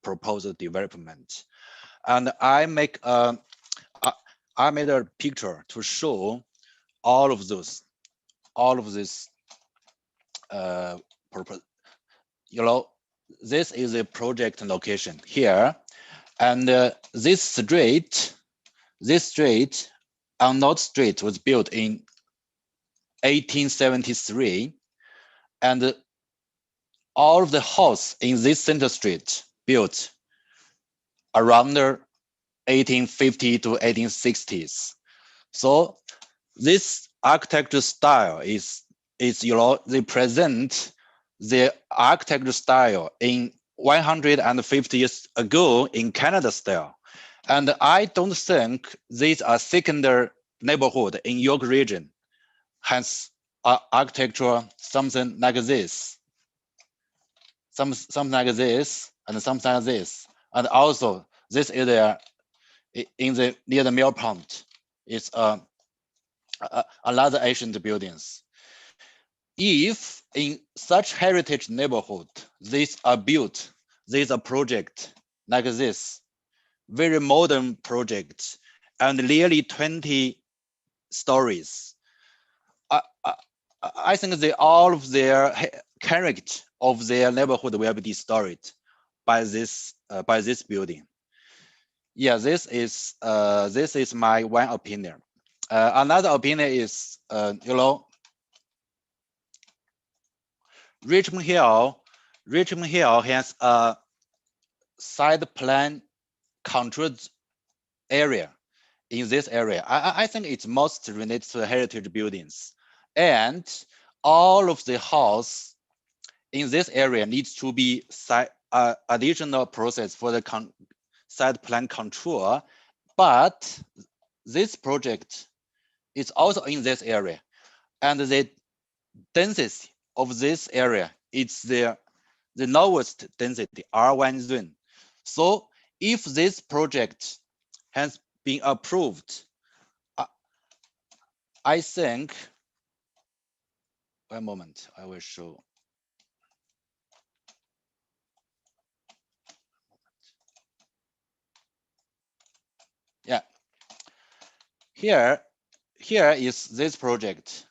proposed development. And I made a picture to show all of this purpose. You know, this is a project location here, and this street, North Street, was built in 1873, and all of the house in this Center Street built around 1850 to 1860s. So this architecture style is they present the architecture style in 150 years ago in Canada style. And I don't think these are secondary neighborhood in York region has architecture something like this, something like this, and something like this. And also this area near the Mill Pond is another ancient buildings. If in such heritage neighborhood, these are built, these are project like this, very modern projects, and nearly 20 stories. I think all of their character of their neighborhood will be destroyed by this building. Yeah, this is my one opinion. Another opinion is, Richmond Hill has a side plan controlled area in this area. I think it's most related to heritage buildings, and all of the house in this area needs to be additional process for the site plan control. But this project is also in this area, and the density of this area is the lowest density R1 zone. So if this project has been approved, I think, one moment, I will show. Yeah, here is this project.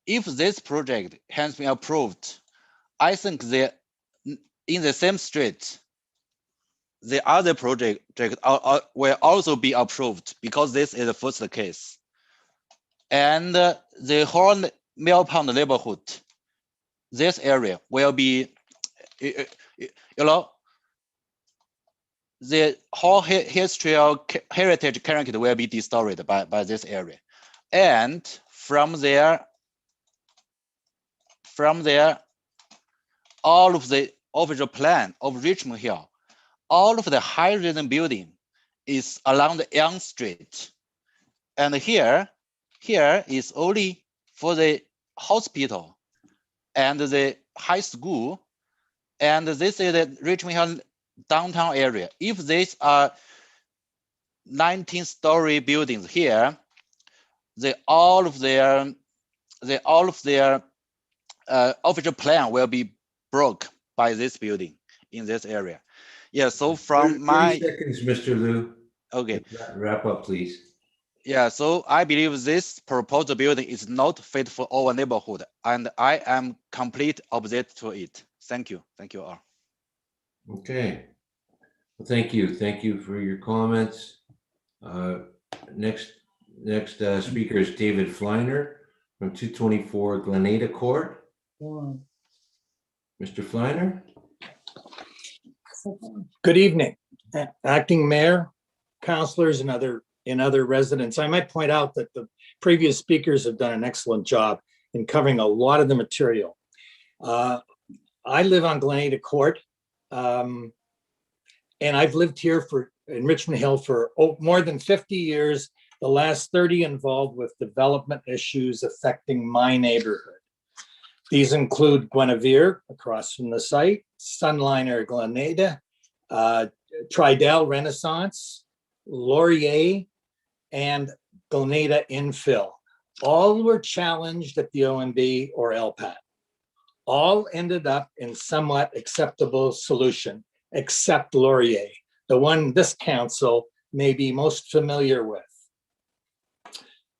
If this project has been approved, I think in the same street, the other project will also be approved because this is the first case. And the whole Mill Pond neighborhood, this area will be, the whole heritage character will be destroyed by this area. And from there, all of the official plan of Richmond Hill, all of the high-rise building is along the Young Street. And here is only for the hospital and the high school. And this is the Richmond Hill downtown area. If these are 19-story buildings here, all of their official plan will be broke by this building in this area. Yeah, so from 30 seconds, Mr. Liu. Okay. Wrap up, please. Yeah, so I believe this proposed building is not fit for our neighborhood, and I am complete opposite to it. Thank you all. Okay. Well, thank you for your comments. Next speaker is David Fleiner. from 224 Glenada Court. Mr. Fleiner? Good evening, Acting Mayor, councilors, and other residents. I might point out that the previous speakers have done an excellent job in covering a lot of the material. I live on Glenada Court, and I've lived here in Richmond Hill for more than 50 years, the last 30 involved with development issues affecting my neighborhood. These include Guinevere across from the site, Sunliner Glenada, Tridel Renaissance, Laurier, and Glenada Infill. All were challenged at the OMB or LPAT. All ended up in somewhat acceptable solution, except Laurier, the one this council may be most familiar with.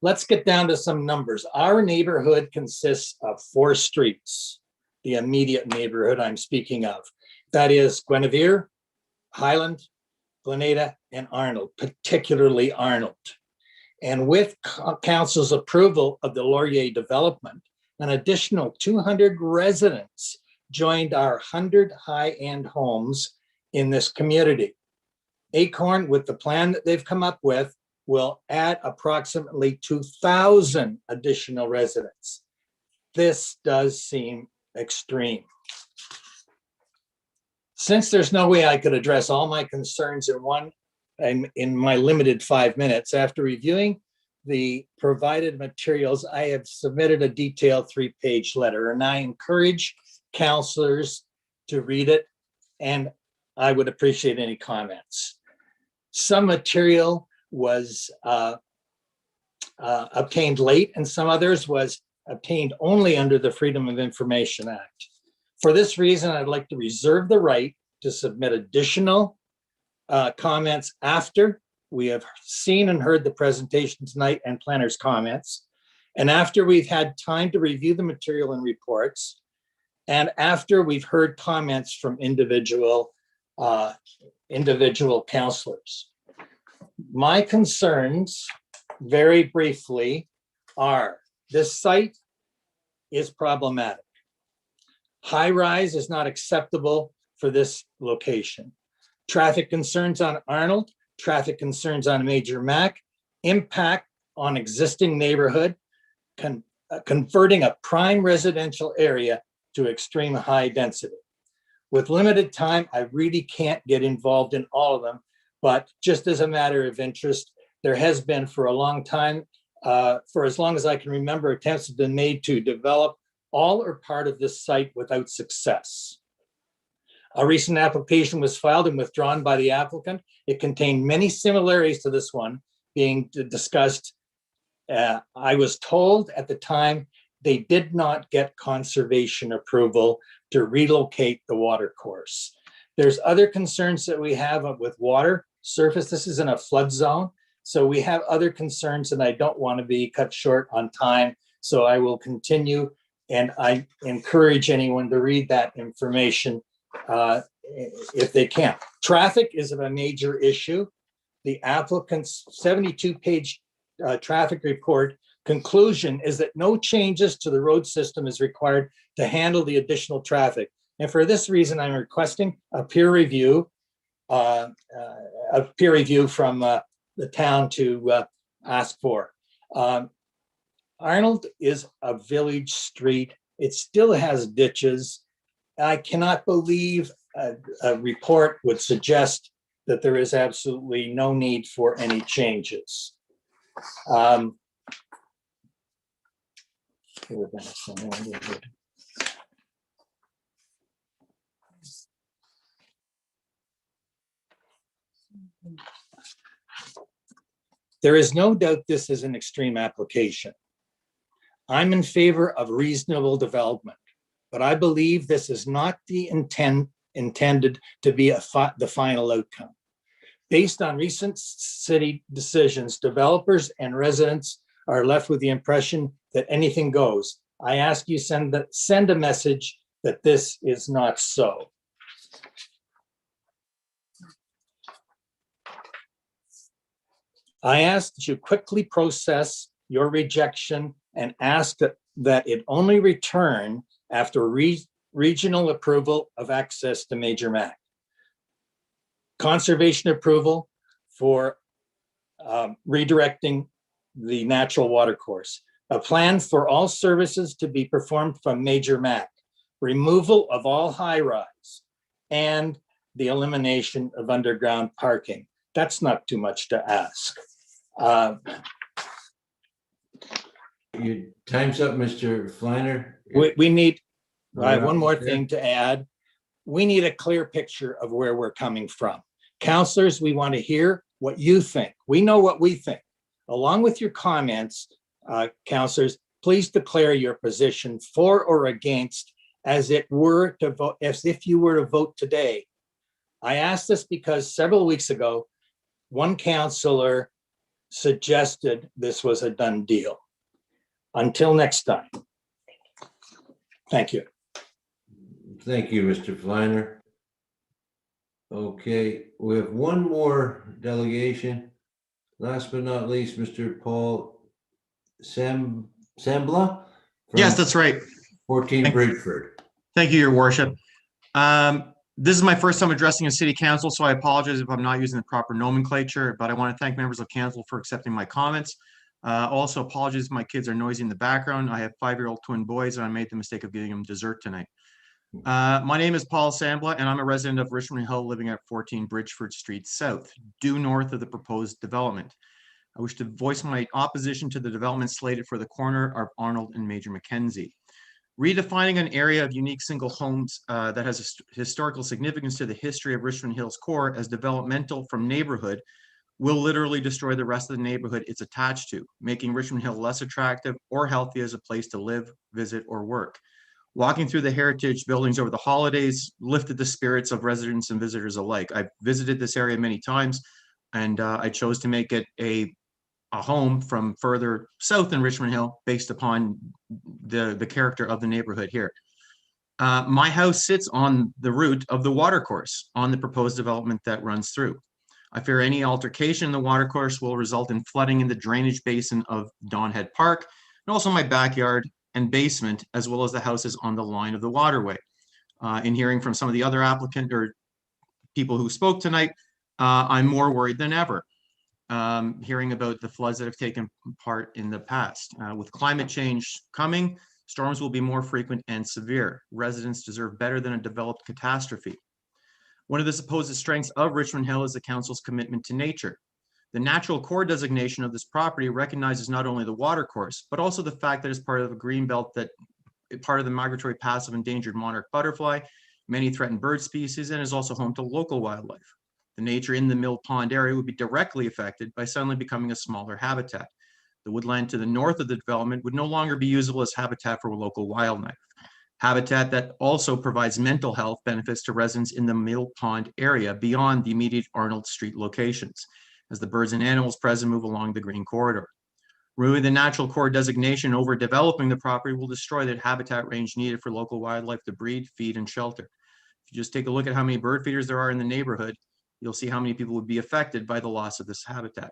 Let's get down to some numbers. Our neighborhood consists of 4 streets, the immediate neighborhood I'm speaking of. That is Guinevere, Highland, Glenada, and Arnold, particularly Arnold. And with council's approval of the Laurier development, an additional 200 residents joined our 100 high-end homes in this community. Acorn, with the plan that they've come up with, will add approximately 2,000 additional residents. This does seem extreme. Since there's no way I could address all my concerns in my limited 5 minutes, after reviewing the provided materials, I have submitted a detailed 3-page letter, and I encourage counselors to read it, and I would appreciate any comments. Some material was obtained late, and some others was obtained only under the Freedom of Information Act. For this reason, I'd like to reserve the right to submit additional comments after we have seen and heard the presentation tonight and planners' comments, and after we've had time to review the material and reports, and after we've heard comments from individual counselors. My concerns, very briefly, are this site is problematic. High rise is not acceptable for this location. Traffic concerns on Arnold, traffic concerns on Major Mac, impact on existing neighborhood, converting a prime residential area to extreme high density. With limited time, I really can't get involved in all of them, but just as a matter of interest, there has been for a long time, for as long as I can remember, attempts have been made to develop all or part of this site without success. A recent application was filed and withdrawn by the applicant. It contained many similarities to this one being discussed. I was told at the time they did not get conservation approval to relocate the water course. There's other concerns that we have with water surface. This is in a flood zone. So we have other concerns, and I don't want to be cut short on time. So I will continue, and I encourage anyone to read that information if they can. Traffic is a major issue. The applicant's 72-page traffic report conclusion is that no changes to the road system is required to handle the additional traffic. And for this reason, I'm requesting a peer review from the town to ask for. Arnold is a village street. It still has ditches. I cannot believe a report would suggest that there is absolutely no need for any changes. There is no doubt this is an extreme application. I'm in favor of reasonable development, but I believe this is not the intended to be the final outcome. Based on recent city decisions, developers and residents are left with the impression that anything goes. I ask you send a message that this is not so. I ask that you quickly process your rejection and ask that it only return after regional approval of access to Major Mac. Conservation approval for redirecting the natural watercourse. A plan for all services to be performed from Major Mac. Removal of all high rise and the elimination of underground parking. That's not too much to ask. Your time's up, Mr. Fleiner. We need, I have Right one more there. thing to add. We need a clear picture of where we're coming from. Counselors, we want to hear what you think. We know what we think. Along with your comments, counselors, please declare your position for or against as it were to vote, as if you were to vote today. I asked this because several weeks ago, one counselor suggested this was a done deal. Until next time. Thank you. Thank you, Mr. Fleiner. Okay, we have one more delegation. Last but not least, Mr. Paul Sambla. Yes, that's right. 14 Bridgeford. Thank you, Your Worship. This is my first time addressing a city council, so I apologize if I'm not using the proper nomenclature, but I want to thank members of council for accepting my comments. Also, apologies if my kids are noisy in the background. I have 5-year-old twin boys, and I made the mistake of giving them dessert tonight. My name is Paul Sambla, and I'm a resident of Richmond Hill living at 14 Bridgeford Street South, due north of the proposed development. I wish to voice my opposition to the development slated for the corner of Arnold and Major Mackenzie. Redefining an area of unique single homes that has historical significance to the history of Richmond Hill's core as developmental from neighborhood will literally destroy the rest of the neighborhood it's attached to, making Richmond Hill less attractive or healthy as a place to live, visit, or work. Walking through the heritage buildings over the holidays lifted the spirits of residents and visitors alike. I've visited this area many times, and I chose to make it a home from further south in Richmond Hill based upon the character of the neighborhood here. My house sits on the route of the watercourse on the proposed development that runs through. I fear any altercation in the watercourse will result in flooding in the drainage basin of Donhead Park, and also my backyard and basement, as well as the houses on the line of the waterway. In hearing from some of the other applicant or people who spoke tonight, I'm more worried than ever. Hearing about the floods that have taken part in the past. With climate change coming, storms will be more frequent and severe. Residents deserve better than a developed catastrophe. One of the supposed strengths of Richmond Hill is the council's commitment to nature. The natural core designation of this property recognizes not only the watercourse, but also the fact that it's part of a green belt that part of the migratory paths of endangered monarch butterfly, many threatened bird species, and is also home to local wildlife. The nature in the Mill Pond area would be directly affected by suddenly becoming a smaller habitat. The woodland to the north of the development would no longer be usable as habitat for local wildlife. Habitat that also provides mental health benefits to residents in the Mill Pond area beyond the immediate Arnold Street locations, as the birds and animals present move along the green corridor. Removing the natural core designation over developing the property will destroy the habitat range needed for local wildlife to breed, feed, and shelter. If you just take a look at how many bird feeders there are in the neighborhood, you'll see how many people would be affected by the loss of this habitat.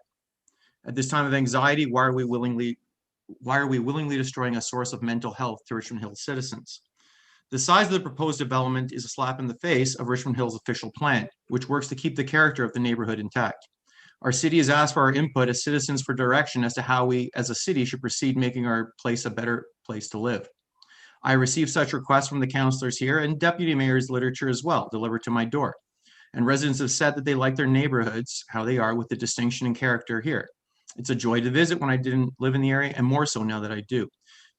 At this time of anxiety, why are we willingly destroying a source of mental health to Richmond Hill citizens? The size of the proposed development is a slap in the face of Richmond Hill's official plan, which works to keep the character of the neighborhood intact. Our city has asked for our input as citizens for direction as to how we as a city should proceed making our place a better place to live. I received such requests from the councilors here and deputy mayor's literature as well, delivered to my door. And residents have said that they like their neighborhoods, how they are, with the distinction and character here. It's a joy to visit when I didn't live in the area, and more so now that I do.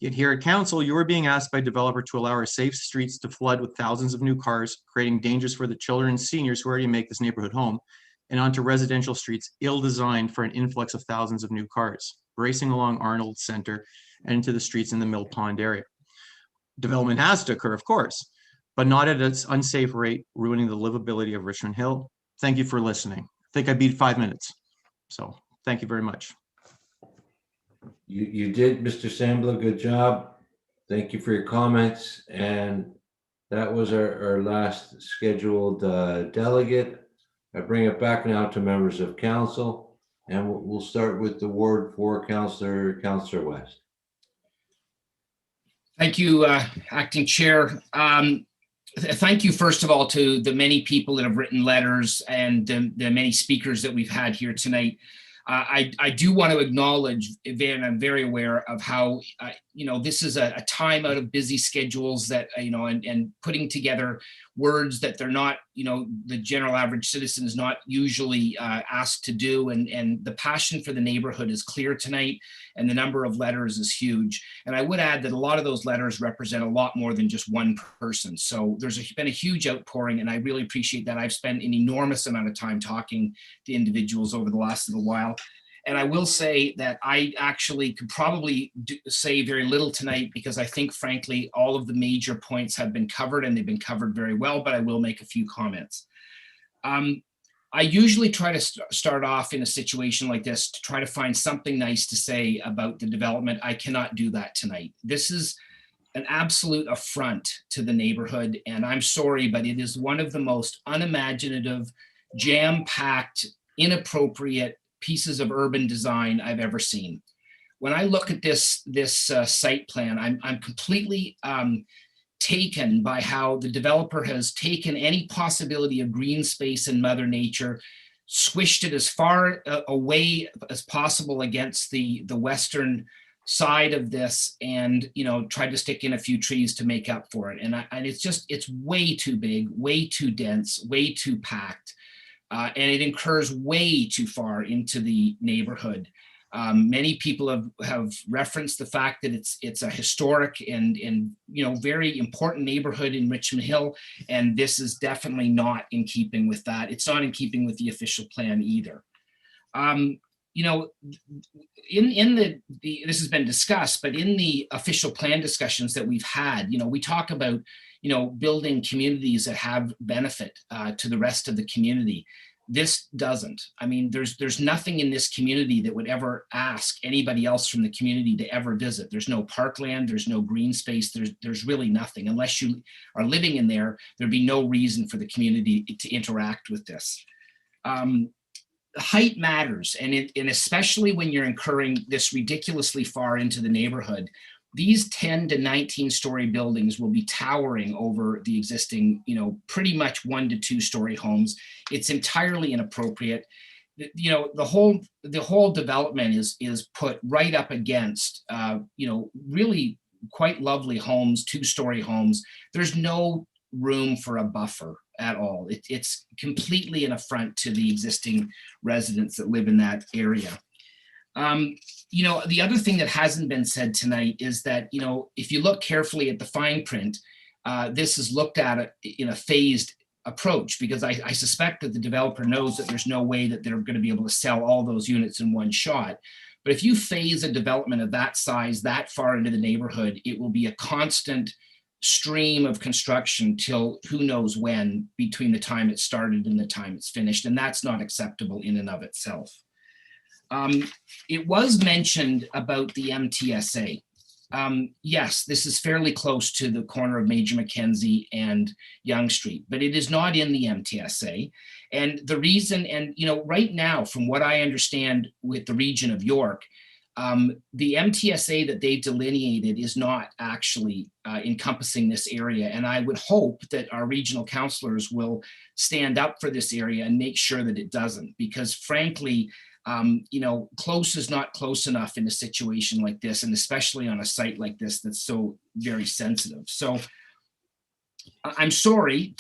Yet here at council, you are being asked by developer to allow our safe streets to flood with thousands of new cars, creating dangers for the children and seniors who already make this neighborhood home, and onto residential streets ill-designed for an influx of thousands of new cars, racing along Arnold Center and into the streets in the Mill Pond area. Development has to occur, of course, but not at its unsafe rate, ruining the livability of Richmond Hill. Thank you for listening. I think I beat 5 minutes. So thank you very much. You did, Mr. Sambla, good job. Thank you for your comments. And that was our last scheduled delegate. I bring it back now to members of council, and we'll start with the Ward 4 Councillor West. Thank you, Acting Chair. Thank you, first of all, to the many people that have written letters and the many speakers that we've had here tonight. I do want to acknowledge, and I'm very aware of how, this is a time out of busy schedules that, and putting together words that they're not, the general average citizen is not usually asked to do. And the passion for the neighborhood is clear tonight, and the number of letters is huge. And I would add that a lot of those letters represent a lot more than just one person. So there's been a huge outpouring, and I really appreciate that. I've spent an enormous amount of time talking to individuals over the last little while. And I will say that I actually could probably say very little tonight, because I think, frankly, all of the major points have been covered, and they've been covered very well, but I will make a few comments. I usually try to start off in a situation like this to try to find something nice to say about the development. I cannot do that tonight. This is an absolute affront to the neighborhood, and I'm sorry, but it is one of the most unimaginative, jam-packed, inappropriate pieces of urban design I've ever seen. When I look at this site plan, I'm completely taken by how the developer has taken any possibility of green space in Mother Nature, squished it as far away as possible against the western side of this, and tried to stick in a few trees to make up for it. And it's way too big, way too dense, way too packed. And it incurs way too far into the neighborhood. Many people have referenced the fact that it's a historic and very important neighborhood in Richmond Hill, and this is definitely not in keeping with that. It's not in keeping with the official plan either. This has been discussed, but in the official plan discussions that we've had, we talk about building communities that have benefit to the rest of the community. This doesn't. I mean, there's nothing in this community that would ever ask anybody else from the community to ever visit. There's no parkland, there's no green space, there's really nothing. Unless you are living in there, there'd be no reason for the community to interact with this. Height matters, and especially when you're incurring this ridiculously far into the neighborhood. These 10 to 19 story buildings will be towering over the existing, pretty much 1 to 2 story homes. It's entirely inappropriate. The whole development is put right up against, really quite lovely homes, 2-story homes. There's no room for a buffer at all. It's completely an affront to the existing residents that live in that area. The other thing that hasn't been said tonight is that, if you look carefully at the fine print, this is looked at in a phased approach, because I suspect that the developer knows that there's no way that they're going to be able to sell all those units in one shot. But if you phase a development of that size that far into the neighborhood, it will be a constant stream of construction till who knows when, between the time it started and the time it's finished. And that's not acceptable in and of itself. It was mentioned about the MTSA. Yes, this is fairly close to the corner of Major Mackenzie and Yonge Street, but it is not in the MTSA. And the reason, right now, from what I understand with the region of York, the MTSA that they've delineated is not actually encompassing this area. And I would hope that our regional councillors will stand up for this area and make sure that it doesn't, because frankly, close is not close enough in a situation like this, and especially on a site like this that's so very sensitive. So I'm sorry,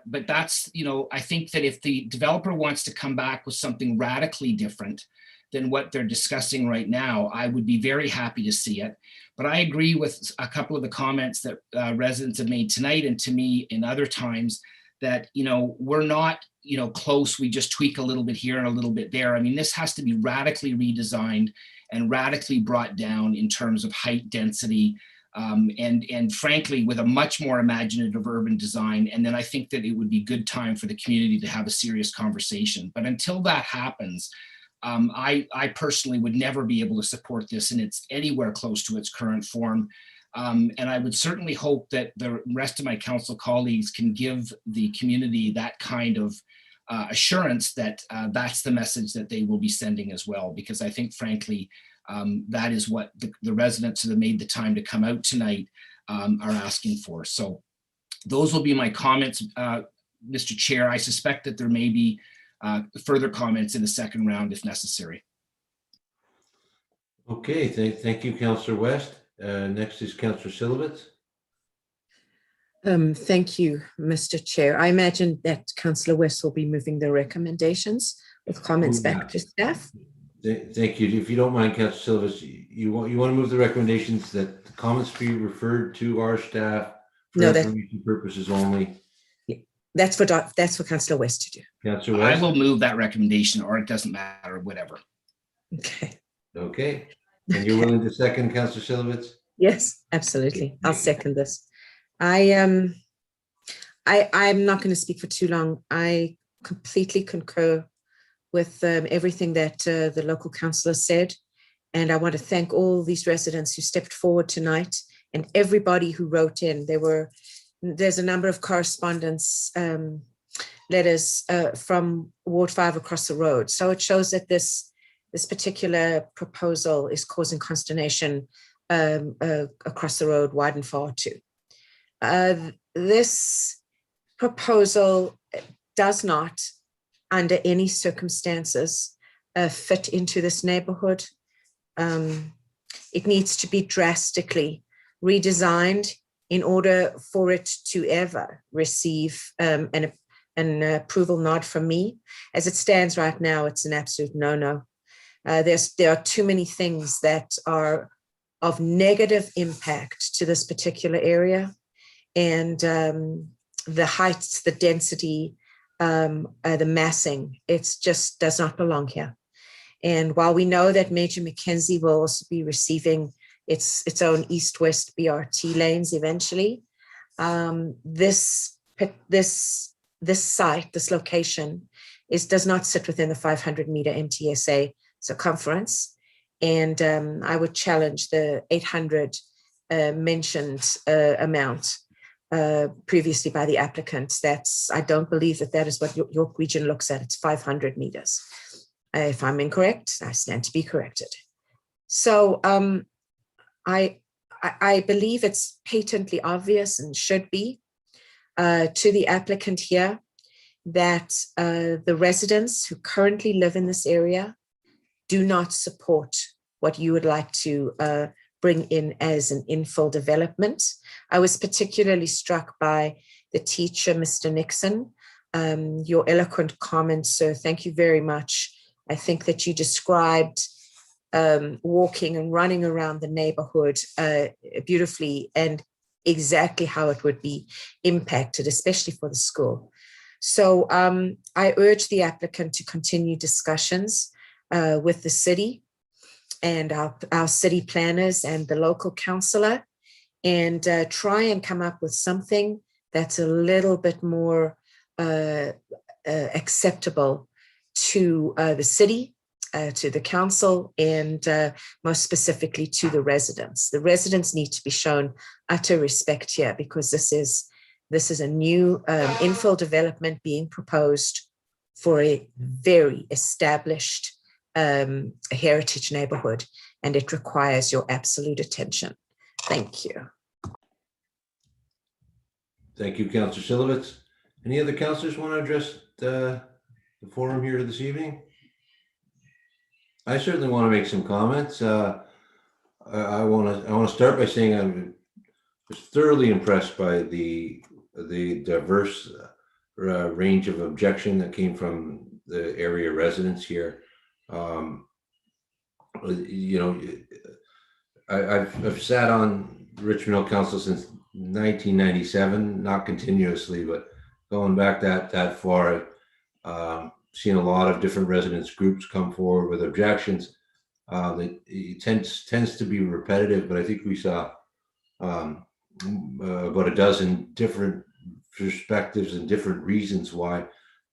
but that's, I think that if the developer wants to come back with something radically different than what they're discussing right now, I would be very happy to see it. But I agree with a couple of the comments that residents have made tonight, and to me in other times, that, we're not, close, we just tweak a little bit here and a little bit there. I mean, this has to be radically redesigned and radically brought down in terms of height, density, and frankly, with a much more imaginative urban design. And then I think that it would be good time for the community to have a serious conversation. But until that happens, I personally would never be able to support this and it's anywhere close to its current form. And I would certainly hope that the rest of my council colleagues can give the community that kind of assurance that that's the message that they will be sending as well. Because I think, frankly, that is what the residents that have made the time to come out tonight are asking for. So those will be my comments, Mr. Chair. I suspect that there may be further comments in the second round if necessary. Okay, thank you, Councillor West. Next is Councillor Syllabus. Thank you, Mr. Chair. I imagine that Councillor West will be moving the recommendations with comments back to staff. Thank you. If you don't mind, Councillor Syllabus, you want to move the recommendations that the comments be referred to our staff for information purposes only. That's for Councillor West to do. Councillor West. I will move that recommendation, or it doesn't matter, whatever. Okay. Okay. And you're willing to second, Councillor Syllabus? Yes, absolutely. I'll second this. I'm not going to speak for too long. I completely concur with everything that the local councillor said. And I want to thank all these residents who stepped forward tonight and everybody who wrote in. There's a number of correspondence letters from Ward 5 across the road. So it shows that this particular proposal is causing consternation across the road, wide and far too. This proposal does not, under any circumstances, fit into this neighborhood. It needs to be drastically redesigned in order for it to ever receive an approval nod from me. As it stands right now, it's an absolute no-no. There are too many things that are of negative impact to this particular area. And the heights, the density, the massing, it just does not belong here. And while we know that Major Mackenzie will also be receiving its own east-west BRT lanes eventually, this site, this location, does not sit within the 500-meter MTSA circumference. And I would challenge the 800 mentioned amount previously by the applicant. I don't believe that is what York Region looks at. It's 500 meters. If I'm incorrect, I stand to be corrected. So I believe it's patently obvious and should be to the applicant here that the residents who currently live in this area do not support what you would like to bring in as an infill development. I was particularly struck by the teacher, Mr. Nixon, your eloquent comments, sir. Thank you very much. I think that you described walking and running around the neighborhood beautifully and exactly how it would be impacted, especially for the school. So I urge the applicant to continue discussions with the city and our city planners and the local councillor, and try and come up with something that's a little bit more acceptable to the city, to the council, and most specifically to the residents. The residents need to be shown utter respect here, because this is a new infill development being proposed for a very established heritage neighborhood, and it requires your absolute attention. Thank you. Thank you, Councillor Syllabus. Any other councillors want to address the forum here this evening? I certainly want to make some comments. I want to start by saying I was thoroughly impressed by the diverse range of objection that came from the area residents here. You know, I've sat on Richmond Hill Council since 1997, not continuously, but going back that far. I've seen a lot of different residents groups come forward with objections. It tends to be repetitive, but I think we saw about a dozen different perspectives and different reasons why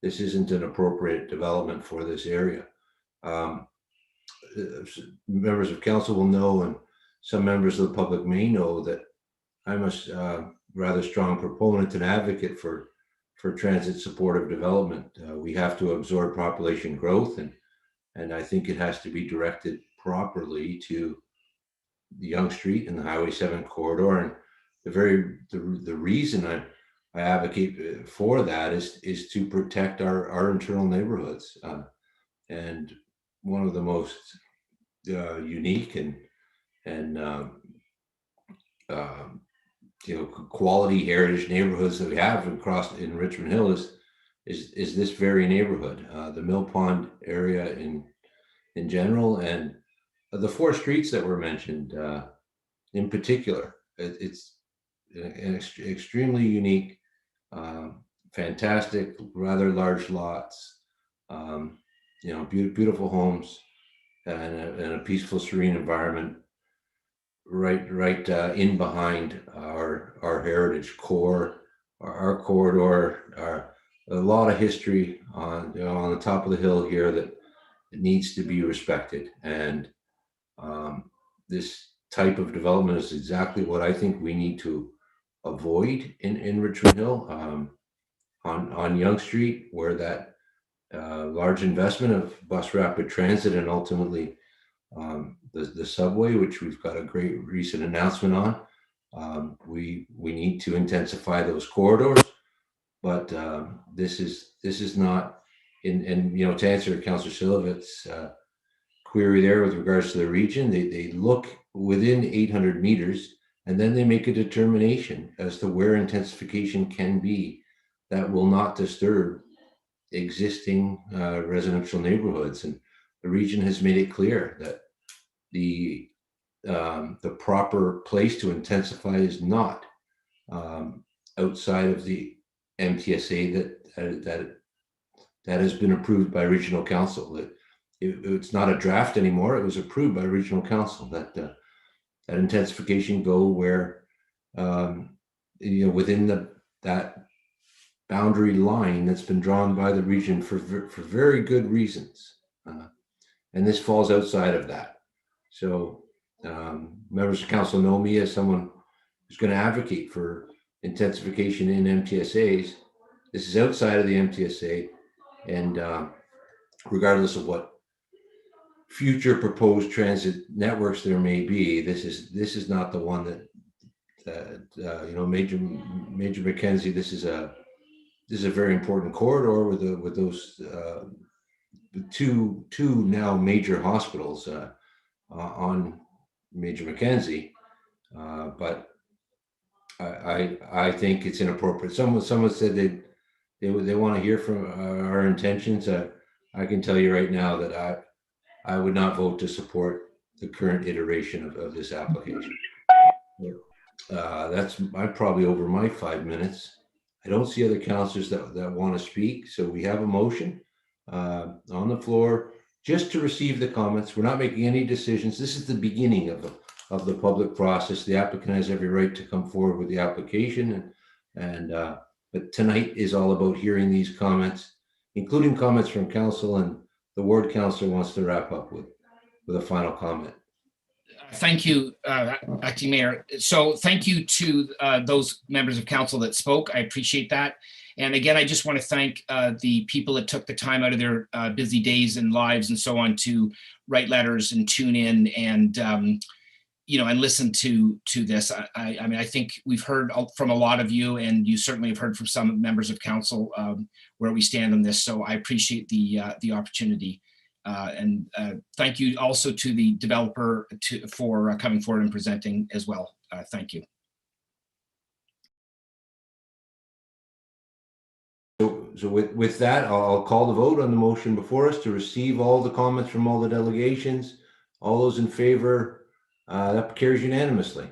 this isn't an appropriate development for this area. Members of council will know, and some members of the public may know, that I'm a rather strong proponent and advocate for transit supportive development. We have to absorb population growth, and I think it has to be directed properly to the Yonge Street and the Highway 7 corridor. And the reason I advocate for that is to protect our internal neighborhoods. And one of the most unique and quality heritage neighborhoods that we have across in Richmond Hill is this very neighborhood, the Mill Pond area in general, and the 4 streets that were mentioned in particular. It's an extremely unique, fantastic, rather large lots, beautiful homes, and a peaceful, serene environment right in behind our heritage core, our corridor, a lot of history on the top of the hill here that needs to be respected. And this type of development is exactly what I think we need to avoid in Richmond Hill, on Yonge Street, where that large investment of bus rapid transit and ultimately the subway, which we've got a great recent announcement on. We need to intensify those corridors, but this is not. And to answer Councillor Syllabus' query there with regards to the region, they look within 800 meters and then they make a determination as to where intensification can be that will not disturb existing residential neighborhoods. And the region has made it clear that the proper place to intensify is not outside of the MTSA that has been approved by regional council. It's not a draft anymore. It was approved by regional council that that intensification go where within that boundary line that's been drawn by the region for very good reasons, and this falls outside of that. So members of council know me as someone who's going to advocate for intensification in MTSAs. This is outside of the MTSA, and regardless of what future proposed transit networks there may be, this is not the one that Major Mackenzie. This is a very important corridor with those two now major hospitals on Major Mackenzie, but I think it's inappropriate. Someone said they want to hear from our intentions. I can tell you right now that I would not vote to support the current iteration of this application. I'm probably over my 5 minutes. I don't see other councillors that want to speak. So we have a motion on the floor just to receive the comments. We're not making any decisions. This is the beginning of the public process. The applicant has every right to come forward with the application, but tonight is all about hearing these comments, including comments from council, and the ward councillor wants to wrap up with a final comment. Thank you, Acting Mayor. So thank you to those members of council that spoke. I appreciate that. And again, I just want to thank the people that took the time out of their busy days and lives and so on to write letters and tune in and and listen to this. I mean, I think we've heard from a lot of you, and you certainly have heard from some members of council where we stand on this. So I appreciate the opportunity. And thank you also to the developer for coming forward and presenting as well. Thank you. So with that, I'll call the vote on the motion before us to receive all the comments from all the delegations. All those in favor, that carries unanimously.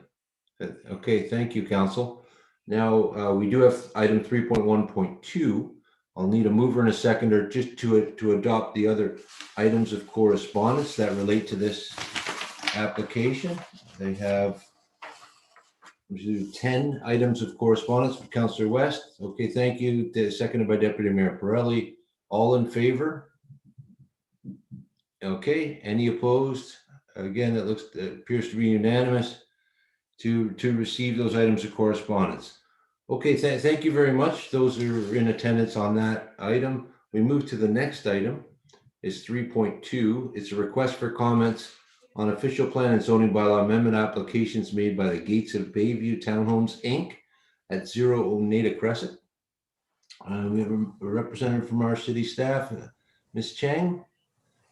Okay, thank you, council. Now we do have item 3.1.2. I'll need a mover and a seconder just to adopt the other items of correspondence that relate to this application. They have 10 items of correspondence from Councillor West. Okay, thank you. Seconded by Deputy Mayor Pirelli. All in favor? Okay, any opposed? Again, it appears to be unanimous to receive those items of correspondence. Okay, thank you very much. Those are in attendance on that item. We move to the next item. It's 3.2. It's a request for comments on official plan and zoning bylaw amendment applications made by the Gates of Bayview Townhomes, Inc. at 0 Nato Crescent. We have a representative from our city staff, Ms. Chang,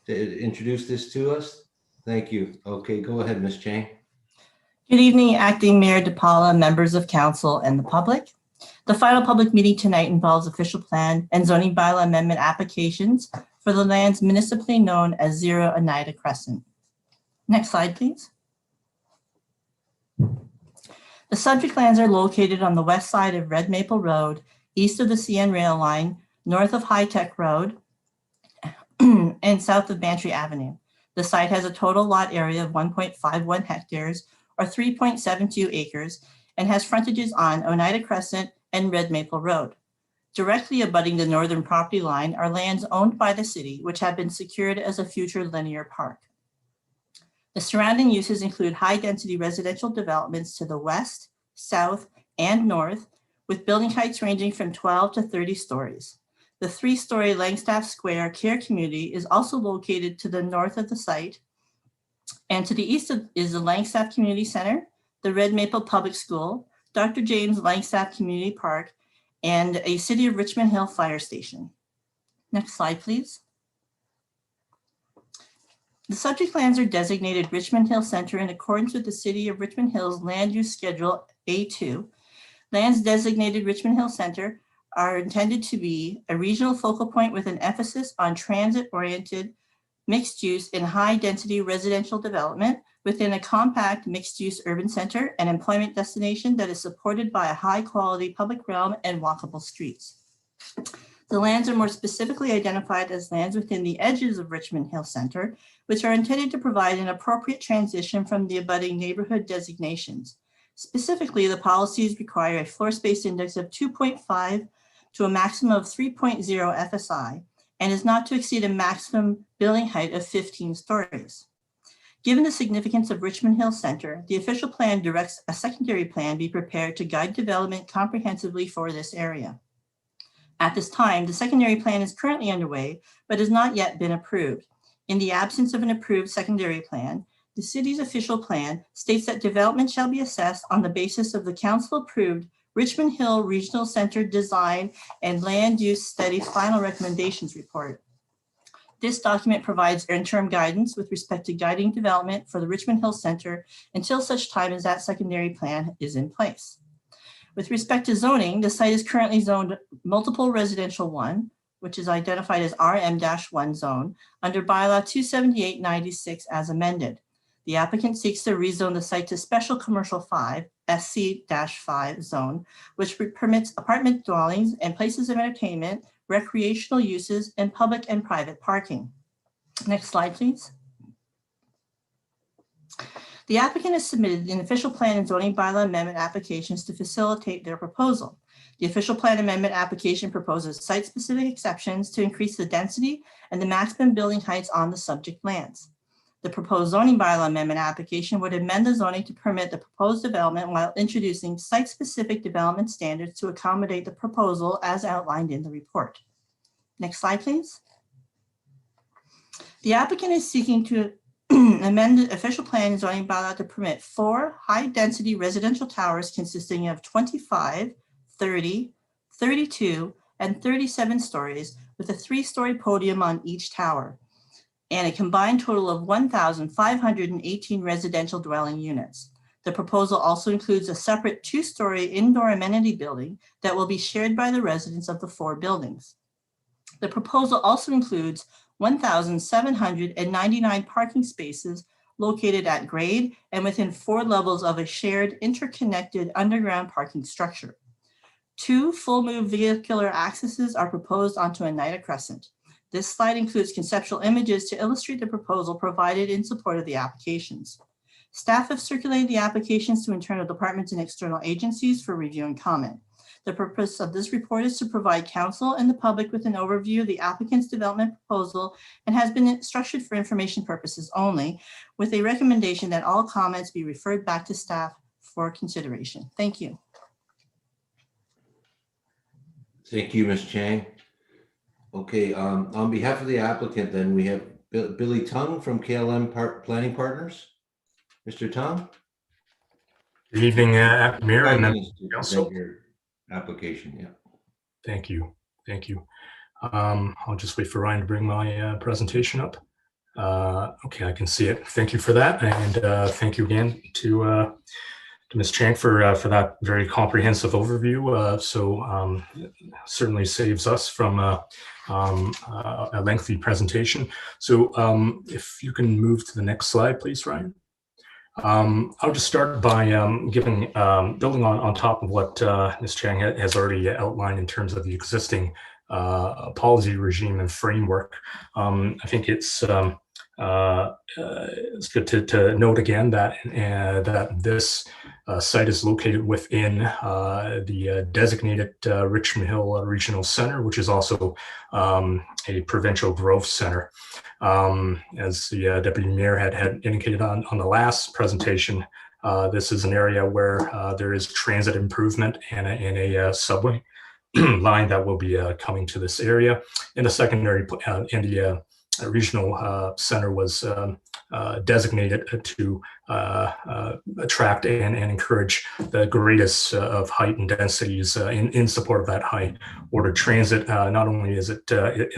to introduce this to us. Thank you. Okay, go ahead, Ms. Chang. Good evening, Acting Mayor DePaula, members of council, and the public. The final public meeting tonight involves official plan and zoning bylaw amendment applications for the lands municipally known as 0 Oneida Crescent. Next slide, please. The subject lands are located on the west side of Red Maple Road, east of the CN rail line, north of High Tech Road, and south of Bantry Avenue. The site has a total lot area of 1.51 hectares or 3.72 acres and has frontages on Oneida Crescent and Red Maple Road. Directly abutting the northern property line are lands owned by the city, which have been secured as a future linear park. The surrounding uses include high-density residential developments to the west, south, and north, with building heights ranging from 12 to 30 stories. The 3-story Langstaff Square Care Community is also located to the north of the site, and to the east is the Langstaff Community Center, the Red Maple Public School, Dr. James Langstaff Community Park, and a City of Richmond Hill Fire Station. Next slide, please. The subject lands are designated Richmond Hill Center in accordance with the City of Richmond Hill's Land Use Schedule A2. Lands designated Richmond Hill Center are intended to be a regional focal point with an emphasis on transit-oriented mixed use in high-density residential development within a compact mixed-use urban center and employment destination that is supported by a high-quality public realm and walkable streets. The lands are more specifically identified as lands within the edges of Richmond Hill Center, which are intended to provide an appropriate transition from the abutting neighborhood designations. Specifically, the policies require a floor space index of 2.5 to a maximum of 3.0 FSI, and is not to exceed a maximum building height of 15 stories. Given the significance of Richmond Hill Center, the official plan directs a secondary plan be prepared to guide development comprehensively for this area. At this time, the secondary plan is currently underway, but has not yet been approved. In the absence of an approved secondary plan, the city's official plan states that development shall be assessed on the basis of the council-approved Richmond Hill Regional Center Design and Land Use Studies Final Recommendations Report. This document provides interim guidance with respect to guiding development for the Richmond Hill Center until such time as that secondary plan is in place. With respect to zoning, the site is currently zoned multiple residential 1, which is identified as RM-1 zone under bylaw 278-96 as amended. The applicant seeks to rezone the site to special commercial 5, SC-5 zone, which permits apartment dwellings and places of entertainment, recreational uses, and public and private parking. Next slide, please. The applicant has submitted an official plan and zoning bylaw amendment applications to facilitate their proposal. The official plan amendment application proposes site-specific exceptions to increase the density and the maximum building heights on the subject lands. The proposed zoning bylaw amendment application would amend the zoning to permit the proposed development while introducing site-specific development standards to accommodate the proposal as outlined in the report. Next slide, please. The applicant is seeking to amend the official plan and zoning bylaw to permit 4 high-density residential towers consisting of 25, 30, 32, and 37 stories with a 3-story podium on each tower, and a combined total of 1,518 residential dwelling units. The proposal also includes a separate 2-story indoor amenity building that will be shared by the residents of the 4 buildings. The proposal also includes 1,799 parking spaces located at grade and within 4 levels of a shared interconnected underground parking structure. 2 full-move vehicular accesses are proposed onto Oneida Crescent. This slide includes conceptual images to illustrate the proposal provided in support of the applications. Staff have circulated the applications to internal departments and external agencies for review and comment. The purpose of this report is to provide council and the public with an overview of the applicant's development proposal and has been structured for information purposes only, with a recommendation that all comments be referred back to staff for consideration. Thank you. Thank you, Ms. Chang. Okay, on behalf of the applicant, then we have Billy Tung from KLM Planning Partners. Mr. Tung? Good evening, Mayor and members to of council. present your application. Yeah. Thank you. Thank you. I'll just wait for Ryan to bring my presentation up. Okay, I can see it. Thank you for that, and thank you again to Ms. Chang for that very comprehensive overview. So certainly saves us from a lengthy presentation. So if you can move to the next slide, please, Ryan. I'll just start by building on top of what Ms. Chang has already outlined in terms of the existing policy regime and framework. I think it's good to note again that that this site is located within the designated Richmond Hill Regional Center, which is also a provincial growth center. As the Deputy Mayor had indicated on the last presentation, this is an area where there is transit improvement and a subway line that will be coming to this area. And the secondary and the regional center was designated to attract and encourage the greatest of height and densities in support of that high order transit. Not only is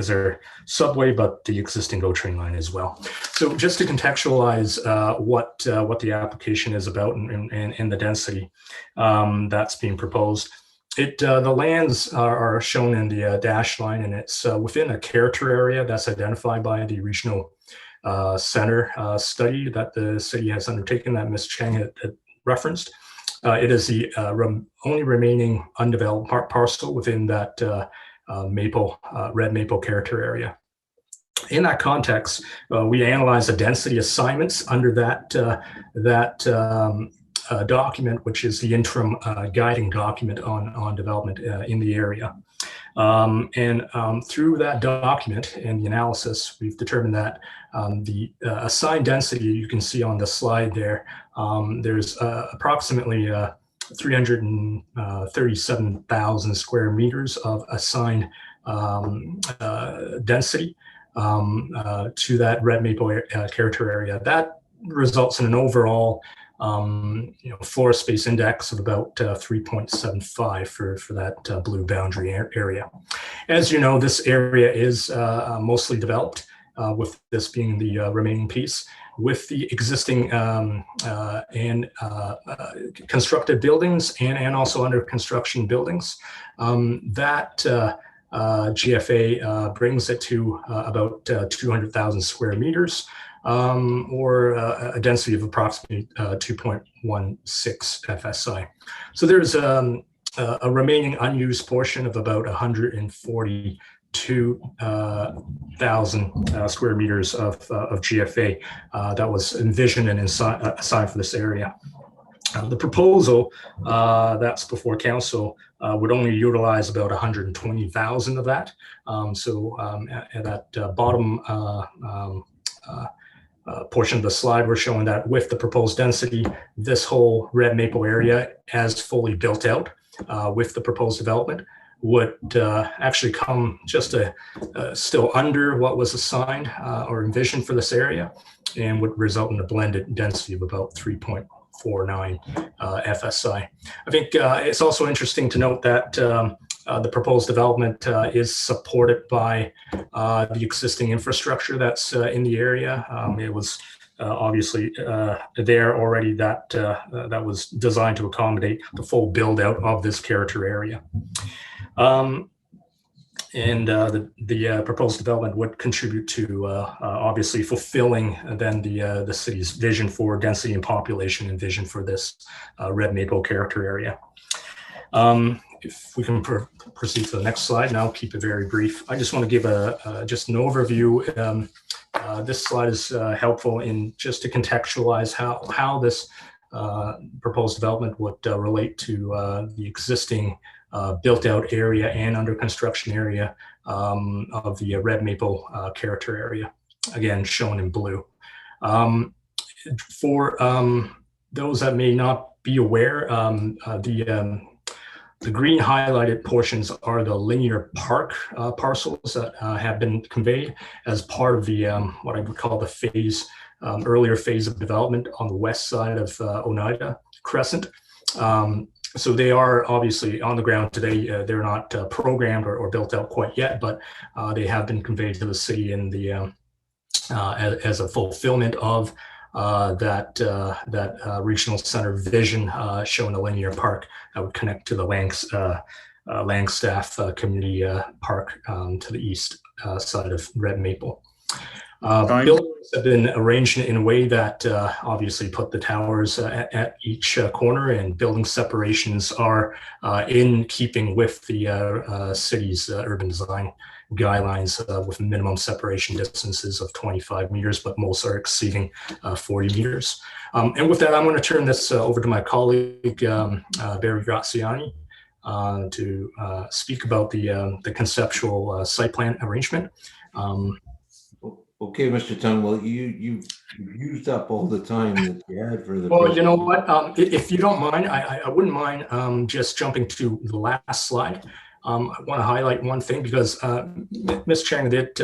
there subway, but the existing GO train line as well. So just to contextualize what the application is about and the density that's being proposed. The lands are shown in the dashed line, and it's within a character area that's identified by the regional center study that the city has undertaken that Ms. Chang had referenced. It is the only remaining undeveloped parcel within that red maple character area. In that context, we analyze the density assignments under that document, which is the interim guiding document on development in the area. Through that document and the analysis, we've determined that the assigned density you can see on the slide there, there's approximately 337,000 square meters of assigned density to that red maple character area. That results in an overall floor space index of about 3.75 for that blue boundary area. As you know, this area is mostly developed, with this being the remaining piece, with the existing and constructed buildings and also under construction buildings. That GFA brings it to about 200,000 square meters. Or a density of approximately 2.16 FSI. So there's a remaining unused portion of about 142,000 square meters of GFA that was envisioned and assigned for this area. The proposal that's before council would only utilize about 120,000 of that. At that bottom portion of the slide, we're showing that with the proposed density, this whole red maple area, as fully built out with the proposed development, would actually come just still under what was assigned or envisioned for this area, and would result in a blended density of about 3.49 FSI. I think it's also interesting to note that the proposed development is supported by the existing infrastructure that's in the area. It was obviously there already that was designed to accommodate the full build out of this character area. The proposed development would contribute to obviously fulfilling then the city's vision for density and population and vision for this red maple character area. If we can proceed to the next slide, and I'll keep it very brief. I just want to give just an overview. This slide is helpful in just to contextualize how this proposed development would relate to the existing built-out area and under construction area of the red maple character area, again shown in blue. For those that may not be aware, The green highlighted portions are the linear park parcels that have been conveyed as part of the what I would call the phase, earlier phase of development on the west side of Oneida Crescent. So they are obviously on the ground today. They're not programmed or built out quite yet, but they have been conveyed to the city in the as a fulfillment of that regional center vision, showing a linear park that would connect to the Langstaff Community Park to the east side of Red Maple. Buildings have been arranged in a way that obviously put the towers at each corner, and building separations are in keeping with the city's urban design guidelines with minimum separation distances of 25 meters, but most are exceeding 40 meters. And with that, I'm going to turn this over to my colleague, Barry Graziani, to speak about the conceptual site plan arrangement. Okay, Mr. Tung, well, you've used up all the time that you had for the. Well, you know what? If you don't mind, I wouldn't mind just jumping to the last slide. I want to highlight one thing because Ms. Chang did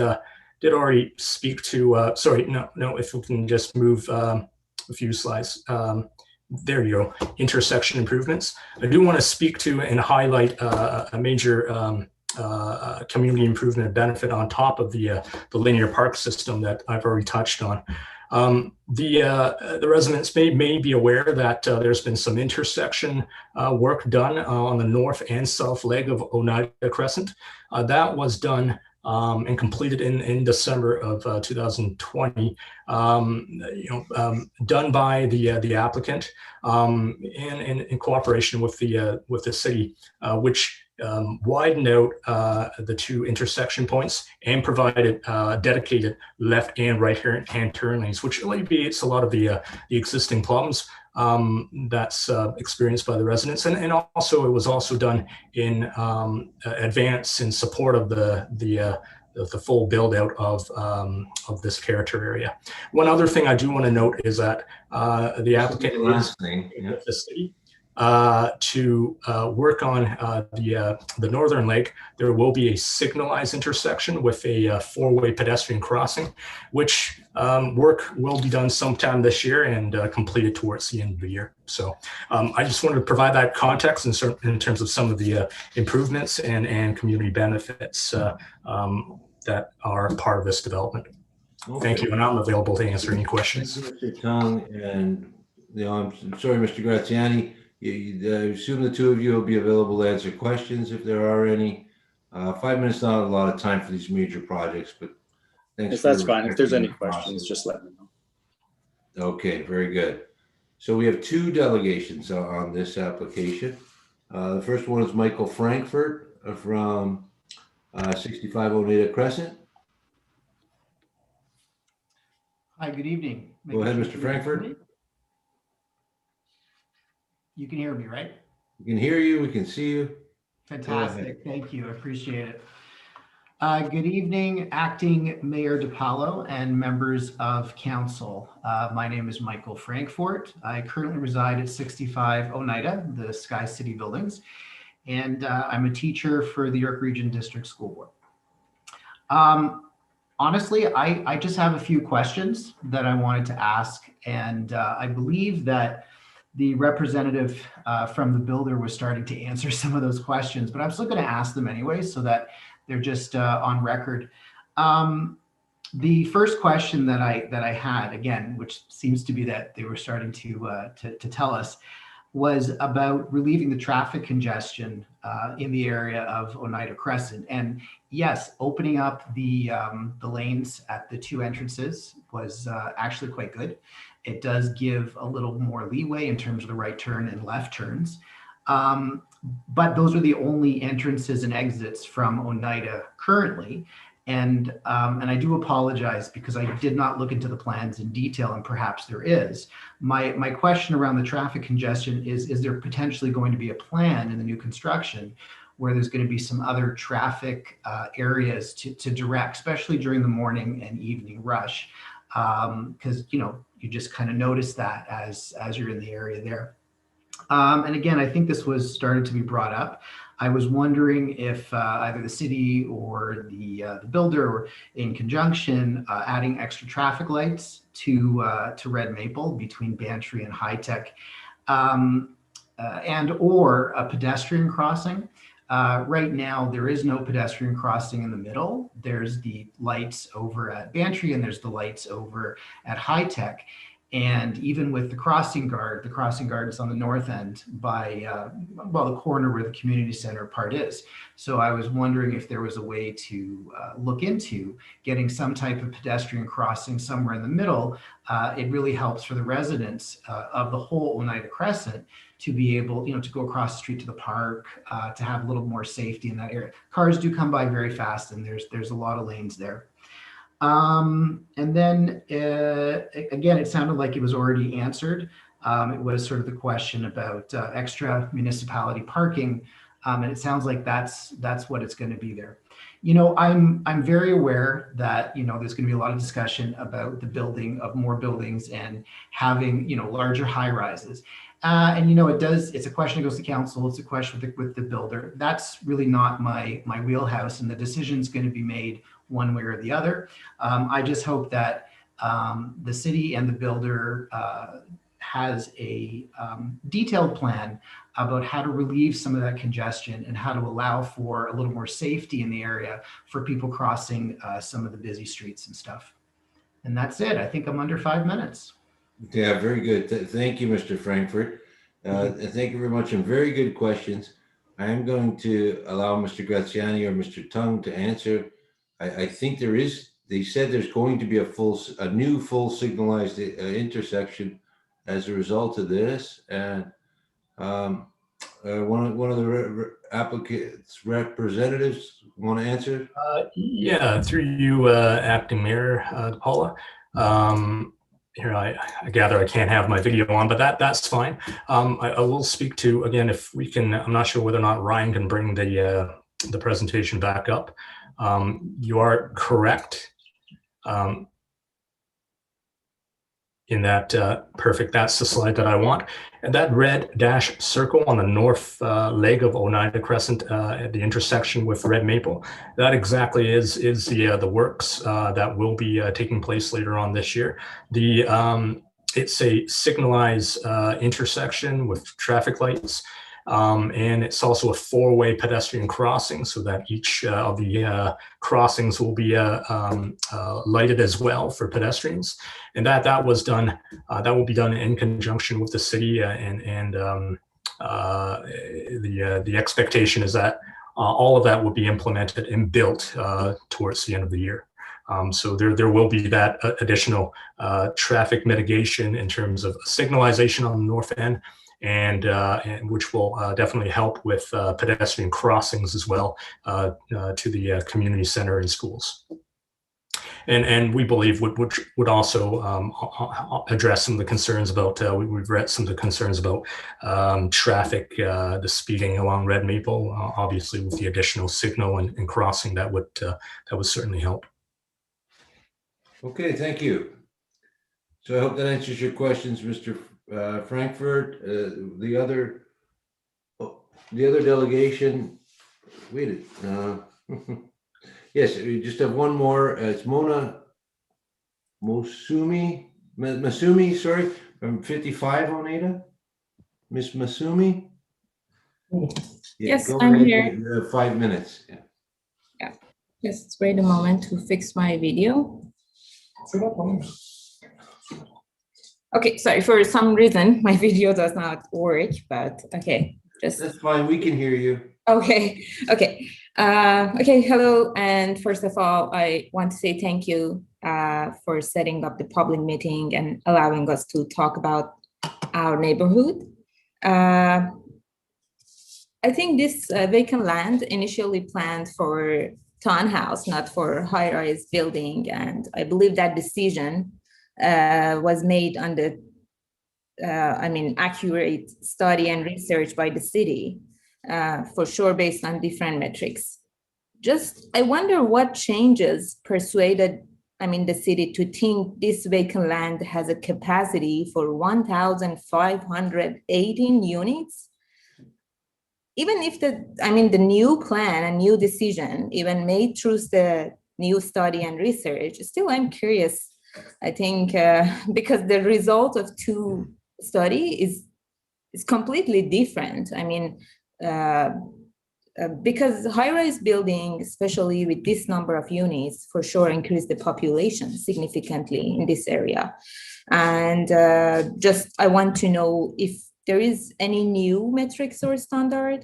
already speak to. Sorry, no. If we can just move a few slides. There you go. Intersection improvements. I do want to speak to and highlight a major community improvement benefit on top of the linear park system that I've already touched on. The residents may be aware that there's been some intersection work done on the north and south leg of Oneida Crescent. That was done and completed in December of 2020. Done by the applicant and in cooperation with the city, which widened out the two intersection points and provided dedicated left and right hand turn lanes, which alleviates a lot of the existing problems that's experienced by the residents. And also it was also done in advance in support of the full build out of this character area. One other thing I do want to note is that the applicant is the city to work on the northern leg. There will be a signalized intersection with a four-way pedestrian crossing, which work will be done sometime this year and completed towards the end of the year. So I just wanted to provide that context in terms of some of the improvements and community benefits that are part of this development. Okay. Thank you, and I'm available to answer any questions. Thank you, Mr. Tung, and I'm sorry, Mr. Graziani. I assume the two of you will be available to answer questions if there are any. 5 minutes, not a lot of time for these major projects, but thanks. Yes, that's fine. If there's any questions, just let me know. Okay, very good. So we have two delegations on this application. The first one is Michael Frankfurt from 65 Oneida Crescent. Hi, good evening. Go ahead, Mr. Frankfurt. You can hear me, right? We can hear you. We can see you. Fantastic. Thank you. I appreciate it. Good evening, Acting Mayor DiPaolo and members of council. My name is Michael Frankfurt. I currently reside at 65 Oneida, the Sky City buildings, and I'm a teacher for the York Region District School Board. Honestly, I just have a few questions that I wanted to ask, and I believe that the representative from the builder was starting to answer some of those questions, but I'm still going to ask them anyway so that they're just on record. The first question that I had, again, which seems to be that they were starting to tell us, was about relieving the traffic congestion in the area of Oneida Crescent. And yes, opening up the lanes at the two entrances was actually quite good. It does give a little more leeway in terms of the right turn and left turns. But those are the only entrances and exits from Oneida currently. And I do apologize because I did not look into the plans in detail, and perhaps there is. My question around the traffic congestion is there potentially going to be a plan in the new construction where there's going to be some other traffic areas to direct, especially during the morning and evening rush? Because, you just kind of notice that as you're in the area there. And again, I think this was started to be brought up. I was wondering if either the city or the builder, or in conjunction, adding extra traffic lights to Red Maple between Bantry and High Tech, and or a pedestrian crossing. Right now, there is no pedestrian crossing in the middle. There's the lights over at Bantry and there's the lights over at High Tech. And even with the crossing guard is on the north end by, well, the corner where the community center part is. So I was wondering if there was a way to look into getting some type of pedestrian crossing somewhere in the middle. It really helps for the residents of the whole Oneida Crescent to be able, to go across the street to the park, to have a little more safety in that area. Cars do come by very fast, and there's a lot of lanes there. And then again, it sounded like it was already answered. It was sort of the question about extra municipality parking, and it sounds like that's what it's going to be there. I'm very aware that there's going to be a lot of discussion about the building of more buildings and having larger high rises. And it's a question that goes to council. It's a question with the builder. That's really not my wheelhouse, and the decision is going to be made one way or the other. I just hope that the city and the builder has a detailed plan about how to relieve some of that congestion and how to allow for a little more safety in the area for people crossing some of the busy streets and stuff. And that's it. I think I'm under 5 minutes. Yeah, very good. Thank you, Mr. Frankfurt. Thank you very much, and very good questions. I am going to allow Mr. Graziani or Mr. Tung to answer. I think they said there's going to be a new full signalized intersection as a result of this. And one of the applicants representatives want to answer? Yeah, through you, Acting Mayor Paula. Here, I gather I can't have my video on, but that's fine. I will speak to, again, if we can, I'm not sure whether or not Ryan can bring the presentation back up. You are correct in that, perfect, that's the slide that I want. And that red dash circle on the north leg of Oneida Crescent at the intersection with Red Maple, that exactly is the works that will be taking place later on this year. It's a signalized intersection with traffic lights. And it's also a four-way pedestrian crossing, so that each of the crossings will be lighted as well for pedestrians. And that was done. That will be done in conjunction with the city, and the expectation is that all of that will be implemented and built towards the end of the year. So there will be that additional traffic mitigation in terms of signalization on the north end. And which will definitely help with pedestrian crossings as well to the community center and schools. And we believe would also address some of the concerns about, we've read some of the concerns about traffic, the speeding along Red Maple, obviously with the additional signal and crossing that would certainly help. Okay, thank you. So I hope that answers your questions, Mr. Frankfurt. The other delegation, wait, yes, we just have one more. It's Mona Masumi, sorry, from 55 Oneida. Miss Masumi? Yes, go I'm ahead, here. 5 minutes. Yeah, just wait a moment to fix my video. Okay, sorry, for some reason, my video does not work, but okay. That's fine, we can hear you. Okay. Hello, and first of all, I want to say thank you for setting up the public meeting and allowing us to talk about our neighborhood. I think this vacant land initially planned for townhouse, not for high-rise building, and I believe that decision was made on the, accurate study and research by the city, for sure, based on different metrics. I wonder what changes persuaded the city to think this vacant land has a capacity for 1,518 units. Even if the new plan and new decision, even made through the new study and research, still I'm curious. I think because the result of two study is completely different. Because high-rise building, especially with this number of units, for sure increase the population significantly in this area. And just I want to know if there is any new metrics or standard.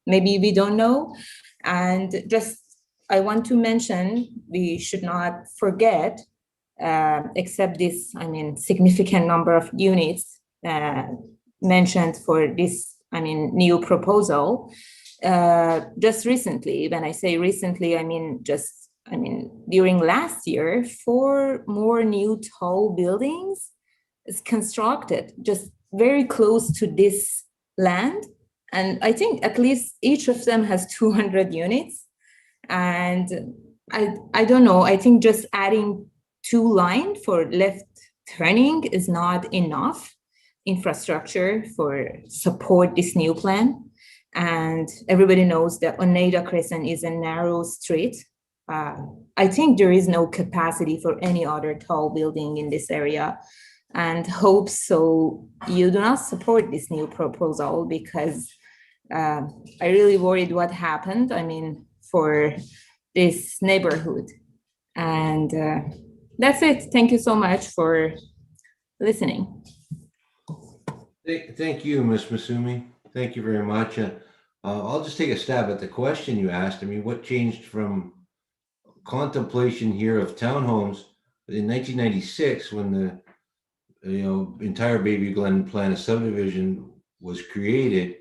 Maybe we don't know. And just I want to mention, we should not forget, except this, significant number of units mentioned for this, new proposal. Just recently, when I say recently, during last year, 4 more new tall buildings is constructed just very close to this land. And I think at least each of them has 200 units. And I don't know, I think just adding 2 lines for left turning is not enough infrastructure for support this new plan. And everybody knows that Oneida Crescent is a narrow street. I think there is no capacity for any other tall building in this area, and hope so you do not support this new proposal, because I really worried what happened, for this neighborhood. And that's it. Thank you so much for listening. Thank you, Ms. Masumi. Thank you very much. I'll just take a stab at the question you asked. What changed from contemplation here of townhomes in 1996, when the entire Bayview Glen plan of subdivision was created?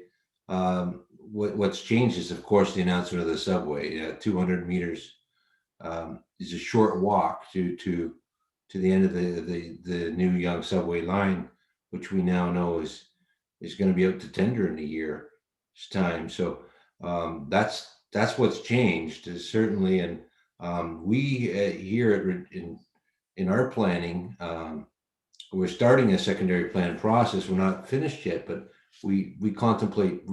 What's changed is, of course, the announcement of the subway. 200 meters is a short walk to the end of the new young subway line, which we now know is going to be out to tender in a year's time. So that's what's changed, certainly. And we here in our planning, we're starting a secondary plan process. We're not finished yet, but we contemplate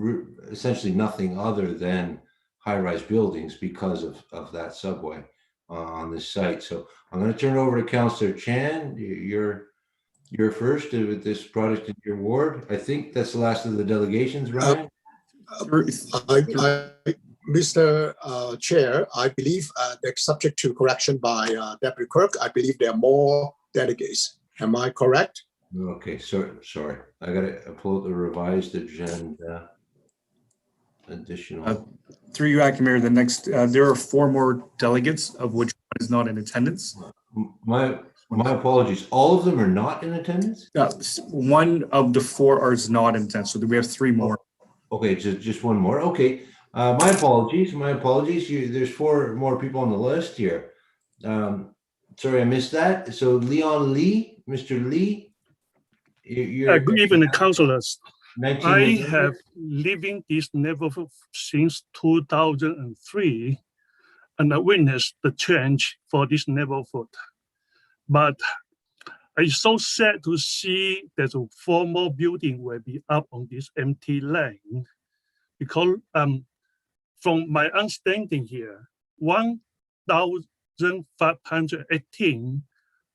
essentially nothing other than high-rise buildings because of that subway on this site. So I'm going to turn it over to Councillor Chan. You're first with this project in your ward. I think that's the last of the delegations, Ryan. Mr. Chair, I believe that's subject to correction by Deputy Clerk. I believe there are more delegates. Am I correct? Okay, sorry. I got to pull out the revised agenda. Additional. Through you, Acting Mayor, the next, there are 4 more delegates, of which one is not in attendance. My apologies. All of them are not in attendance? One of the 4 is not in attendance, so we have 3 more. Okay, just one more. Okay, my apologies. There's 4 more people on the list here. Sorry, I missed that. So Leon Lee, Mr. Lee. Good evening, councillors. I November. have lived in this neighborhood since 2003, and I witnessed the change for this neighborhood. But it's so sad to see that a formal building will be up on this empty land, because from my understanding here, 1,518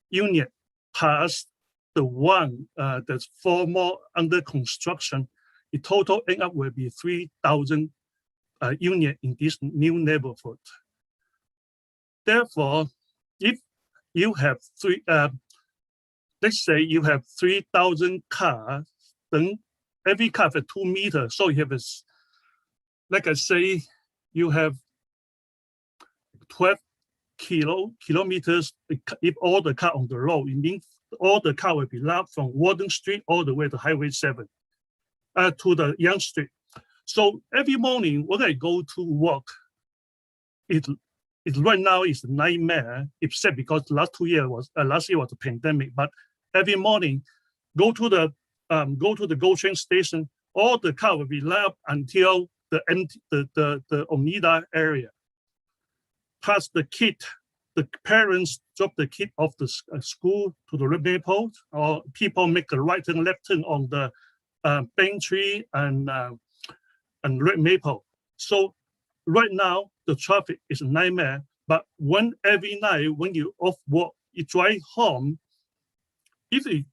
units past the one that's formal under construction. The total end up will be 3,000 units in this new neighborhood. Therefore, if you have let's say you have 3,000 cars, then every car has 2 meters. So you have like I say, you have 12 kilometers. If all the car on the road, it means all the car will be loud from Warden Street all the way to Highway 7 to the Young Street. So every morning when I go to work, it right now is a nightmare, except because last year was a pandemic. But every morning, go to the GO train station, all the car will be loud until the Oneida area. Plus the kid the parents drop the kid off the school to the Red Maple, or people make a right turn, left turn on the Tree and Red Maple. So right now the traffic is a nightmare. But every night when you off work, you drive home, if it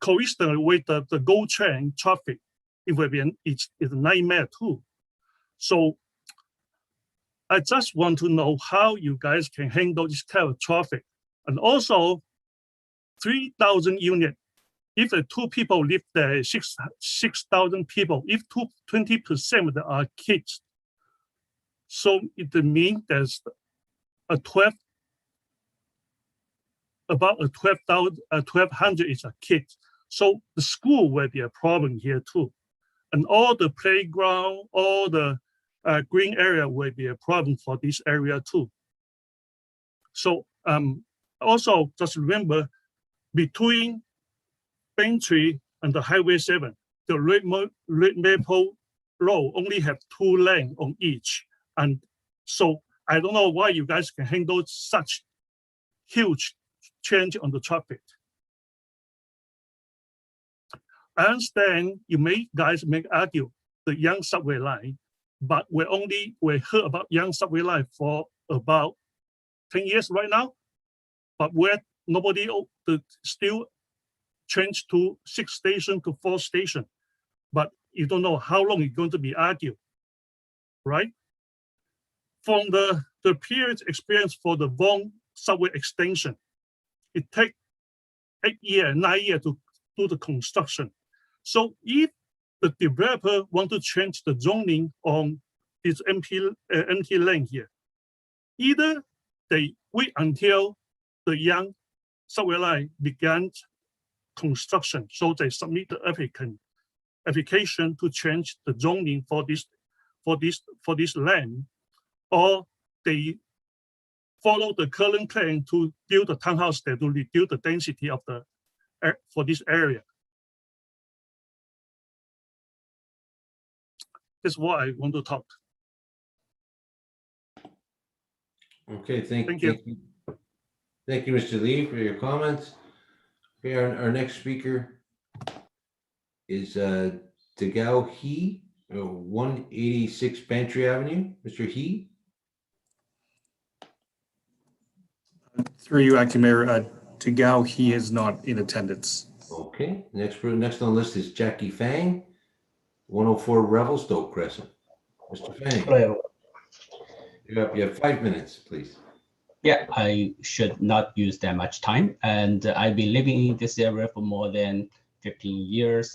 coincident with the GO train traffic, it will be it's a nightmare too. So I just want to know how you guys can handle this kind of traffic. And also 3,000 units. If 2 people live there, 6,000 people, if 20% of them are kids. So it means there's about 1,200 is a kid. So the school will be a problem here too. And all the playground, all the green area will be a problem for this area too. So also just remember, between Tree and the Highway 7, the Red Maple Road only have 2 lanes on each. And so I don't know why you guys can handle such huge change on the traffic. I understand guys may argue the young subway line, but we heard about young subway line for about 10 years right now, but where nobody still change to 6 station to 4 station, but you don't know how long it's going to be argued, right? From the period experience for the Vaughan subway extension, it takes 8 years, 9 years to do the construction. So if the developer want to change the zoning on this empty land here, either they wait until the young subway line began construction, so they submit the application to change the zoning for this land, or they follow the current plan to build the townhouse there to reduce the density of for this area. That's what I want to talk. Okay, thank you. Thank you, Mr. Lee, for your comments. Okay, our next speaker is Degao He, 186 Bantry Avenue. Mr. He. Through you, Acting Mayor, Degao He is not in attendance. Okay, next on the list is Jackie Fang, 104 Revelstoke Crescent. Mr. Fang. Hello. You have 5 minutes, please. Yeah, I should not use that much time. And I've been living in this area for more than 15 years.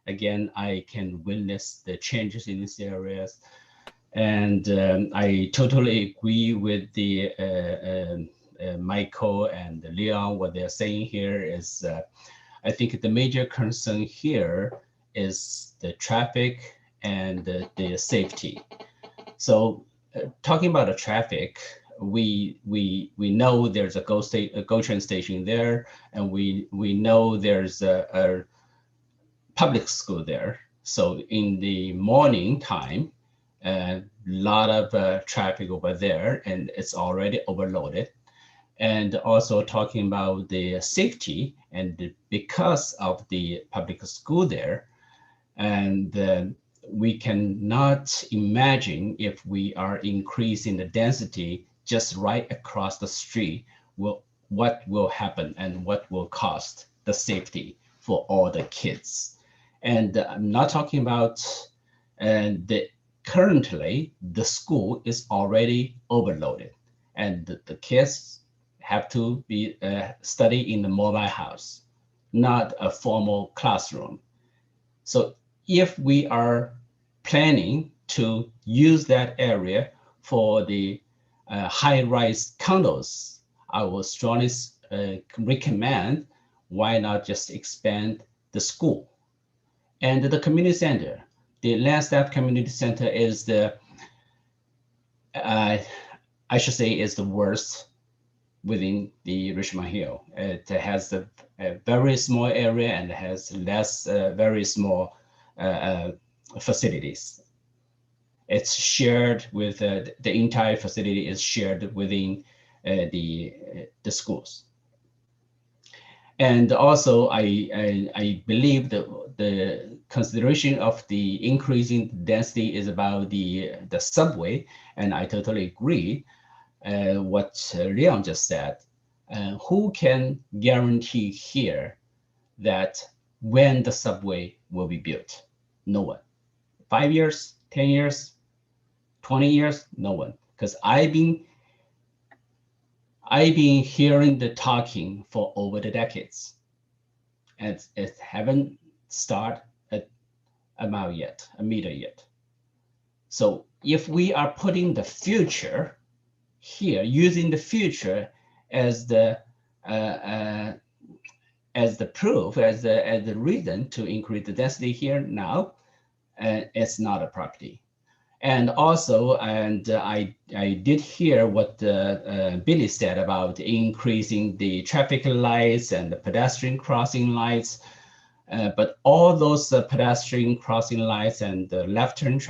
Again, I can witness the changes in these areas. And I totally agree with the Michael and Leon. What they're saying here is, I think the major concern here is the traffic and the safety. So talking about the traffic, we know there's a GO train station there, and we know there's a public school there. So in the morning time, a lot of traffic over there, and it's already overloaded. And also talking about the safety, and because of the public school there, and we cannot imagine if we are increasing the density just right across the street, what will happen and what will cost the safety for all the kids. And I'm not talking about currently the school is already overloaded, and the kids have to be study in the mobile house, not a formal classroom. So if we are planning to use that area for the high-rise condos, I will strongly recommend why not just expand the school. And the community center, the Lansdowne Community Center is the, I should say, is the worst within the Richmond Hill. It has a very small area and has less very small facilities. It's shared with the entire facility is shared within the schools. And also, I believe that the consideration of the increasing density is about the subway, and I totally agree what Leon just said. Who can guarantee here that when the subway will be built? No one. 5 years, 10 years, 20 years? No one. Because I've been hearing the talking for over the decades, and it haven't started a mile yet, a meter yet. So if we are putting the future here, using the future as the proof, as the reason to increase the density here now, it's not a property. And also, I did hear what Billy said about increasing the traffic lights and the pedestrian crossing lights. But all those pedestrian crossing lights and the left turn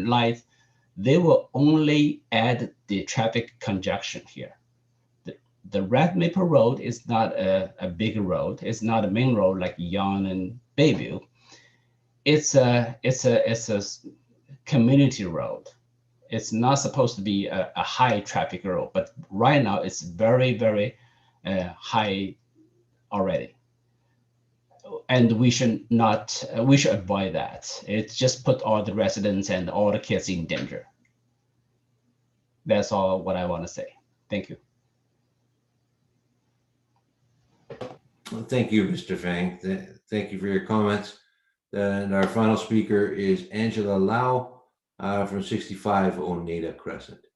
lights, they will only add the traffic congestion here. The Red Maple Road is not a big road. It's not a main road like Yon and Bayview. It's a community road. It's not supposed to be a high traffic road, but right now it's very, very high already. And we should avoid that. It just put all the residents and all the kids in danger. That's all what I want to say. Thank you. Well, thank you, Mr. Fang. Thank you for your comments. And our final speaker is Angela Lau from 65 Oneida Crescent.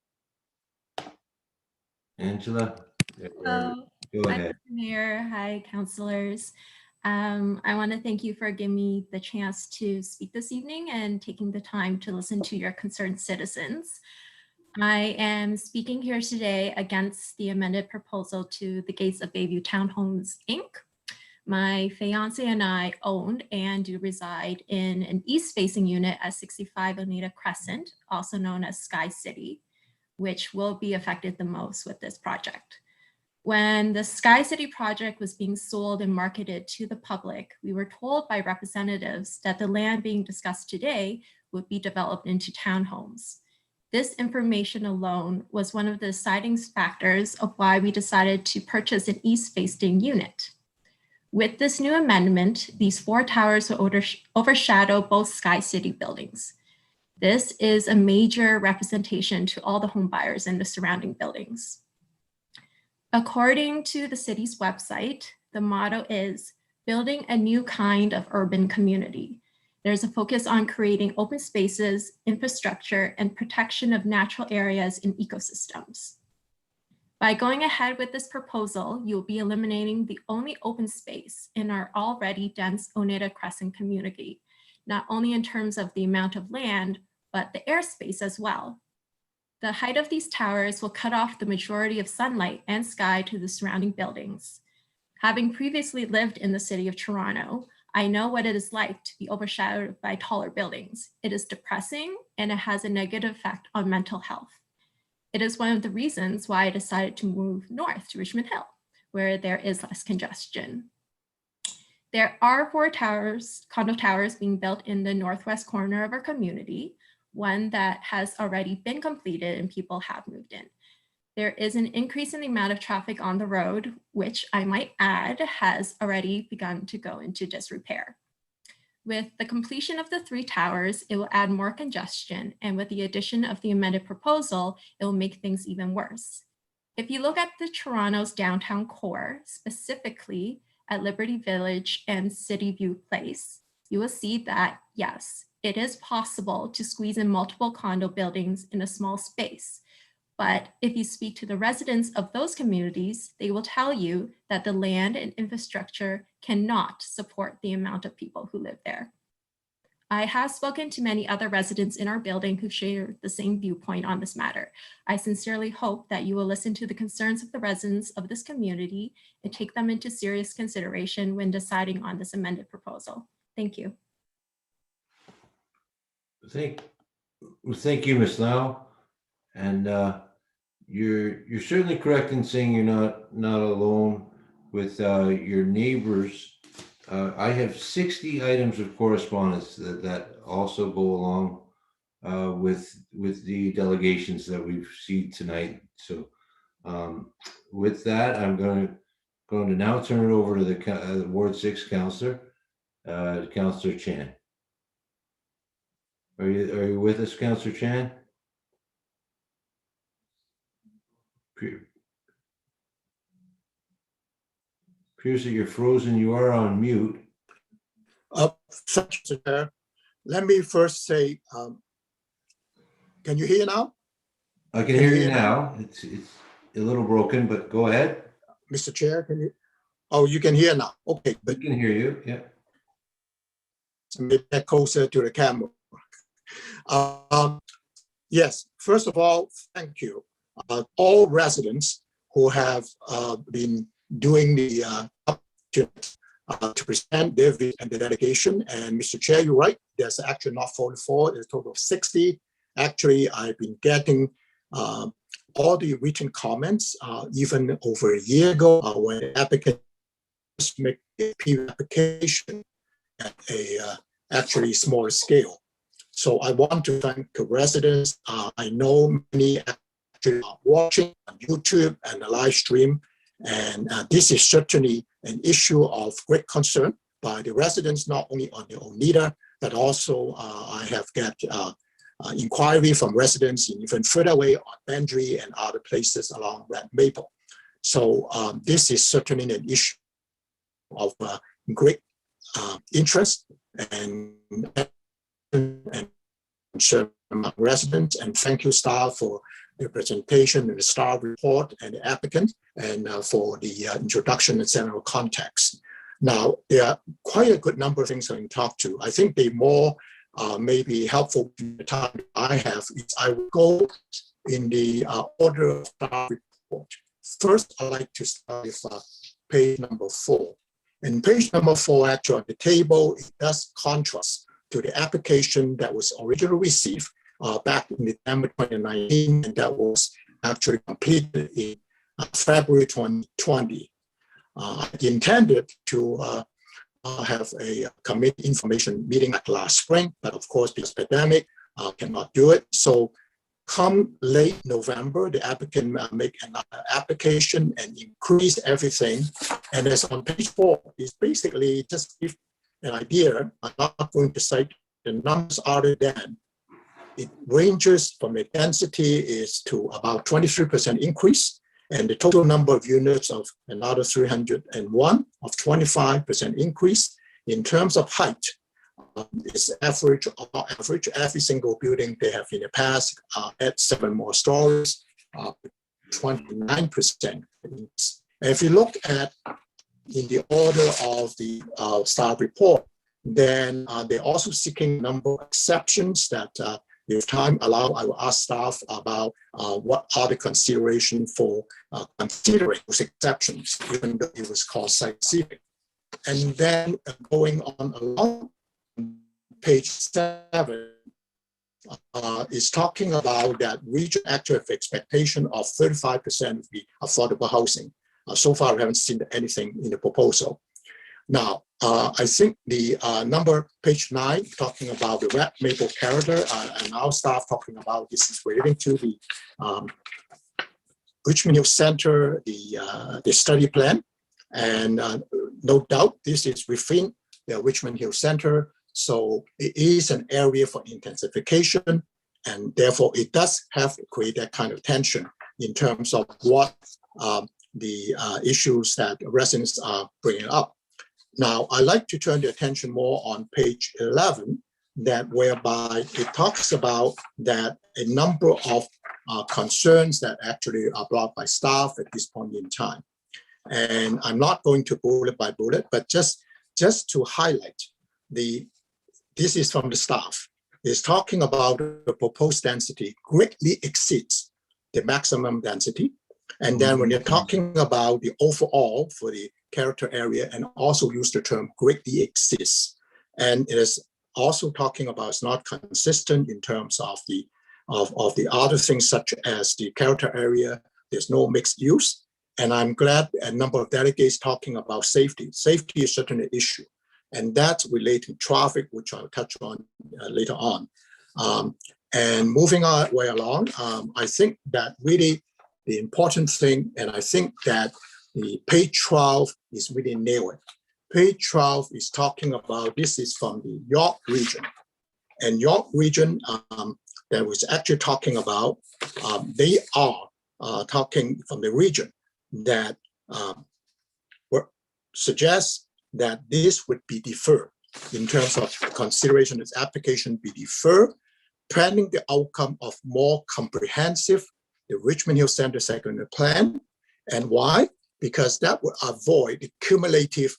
Angela, go ahead. Hi, Mayor. Hi, councilors. I want to thank you for giving me the chance to speak this evening and taking the time to listen to your concerned citizens. I am speaking here today against the amended proposal to the Gates of Bayview Townhomes, Inc. My fiance and I own and do reside in an east-facing unit at 65 Oneida Crescent, also known as Sky City, which will be affected the most with this project. When the Sky City project was being sold and marketed to the public, we were told by representatives that the land being discussed today would be developed into townhomes. This information alone was one of the deciding factors of why we decided to purchase an east-facing unit. With this new amendment, these 4 towers will overshadow both Sky City buildings. This is a major representation to all the home buyers in the surrounding buildings. According to the city's website, the motto is building a new kind of urban community. There's a focus on creating open spaces, infrastructure, and protection of natural areas and ecosystems. By going ahead with this proposal, you'll be eliminating the only open space in our already dense Oneida Crescent community, not only in terms of the amount of land, but the airspace as well. The height of these towers will cut off the majority of sunlight and sky to the surrounding buildings. Having previously lived in the city of Toronto, I know what it is like to be overshadowed by taller buildings. It is depressing and it has a negative effect on mental health. It is one of the reasons why I decided to move north to Richmond Hill, where there is less congestion. There are 4 towers, condo towers being built in the northwest corner of our community, one that has already been completed and people have moved in. There is an increase in the amount of traffic on the road, which I might add has already begun to go into disrepair. With the completion of the 3 towers, it will add more congestion, and with the addition of the amended proposal, it will make things even worse. If you look at the Toronto's downtown core, specifically at Liberty Village and City View Place, you will see that, yes, it is possible to squeeze in multiple condo buildings in a small space. But if you speak to the residents of those communities, they will tell you that the land and infrastructure cannot support the amount of people who live there. I have spoken to many other residents in our building who share the same viewpoint on this matter. I sincerely hope that you will listen to the concerns of the residents of this community and take them into serious consideration when deciding on this amended proposal. Thank you. Thank you, Ms. Lau. And you're certainly correct in saying you're not alone with your neighbors. I have 60 items of correspondence that also go along with the delegations that we've seen tonight. So with that, I'm going to now turn it over to the Ward 6 Councillor, Councillor Chan. Are you with us, Councillor Chan? Appears that you're frozen. You are on mute. Thank you, Chair. Let me first say, can you hear now? I can hear you now. It's a little broken, but go ahead. Mr. Chair, can you? Oh, you can hear now. Okay, but I can hear you. Yeah. Get closer to the camera. Yes, first of all, thank you. All residents who have been doing the to present their view and the delegation. And Mr. Chair, you're right. There's actually not 44. There's a total of 60. Actually, I've been getting all the written comments even over a year ago when applicants make a PV application at a actually smaller scale. So I want to thank the residents. I know many actually are watching on YouTube and the live stream. And this is certainly an issue of great concern by the residents, not only on the Oneida, but also I have got inquiry from residents even further away on Bandry and other places along Red Maple. So this is certainly an issue of great interest and concern among residents. And thank you, staff, for the presentation and the staff report and the applicant, and for the introduction and general context. Now, there are quite a good number of things I can talk to. I think the more maybe helpful in the time I have is I will go in the order of staff report. First, I'd like to start with page number 4. In page number 4, actually on the table, it does contrast to the application that was originally received back in December 2019, and that was actually completed in February 2020. I intended to have a committee information meeting like last spring, but of course, because of the pandemic, cannot do it. So come late November, the applicant make an application and increase everything. And as on page 4, it's basically just give an idea. I'm not going to cite the numbers other than it ranges from the density is to about 23% increase, and the total number of units of another 301 of 25% increase. In terms of height, it's average every single building they have in the past at 7 more stories, 29%. If you look at in the order of the staff report, then they're also seeking a number of exceptions that if time allow, I will ask staff about what are the considerations for considering those exceptions, even though it was called site-specific. And then going on along page 7 is talking about that region actually have expectation of 35% would be affordable housing. So far, I haven't seen anything in the proposal. Now, I think the number, page 9, talking about the Red Maple character, and our staff talking about this is relating to the Richmond Hill Center, the study plan. And no doubt, this is within the Richmond Hill Center. So it is an area for intensification, and therefore it does have to create that kind of tension in terms of what the issues that residents are bringing up. Now, I'd like to turn the attention more on page 11, that whereby it talks about that a number of concerns that actually are brought by staff at this point in time. And I'm not going to bullet by bullet, but just to highlight this is from the staff. It's talking about the proposed density greatly exceeds the maximum density. And then when you're talking about the overall for the character area, and also use the term greatly exceeds. And it is also talking about it's not consistent in terms of the of the other things such as the character area. There's no mixed use. And I'm glad a number of delegates talking about safety. Safety is certainly an issue. And that's related to traffic, which I'll touch on later on. And moving our way along, I think that really the important thing, and I think that the page 12 is really nailed. Page 12 is talking about, this is from the York region. And York region that was actually talking about, they are talking from the region that suggests that this would be deferred in terms of consideration as application be deferred, planning the outcome of more comprehensive, the Richmond Hill Center secondary plan. And why? Because that would avoid the cumulative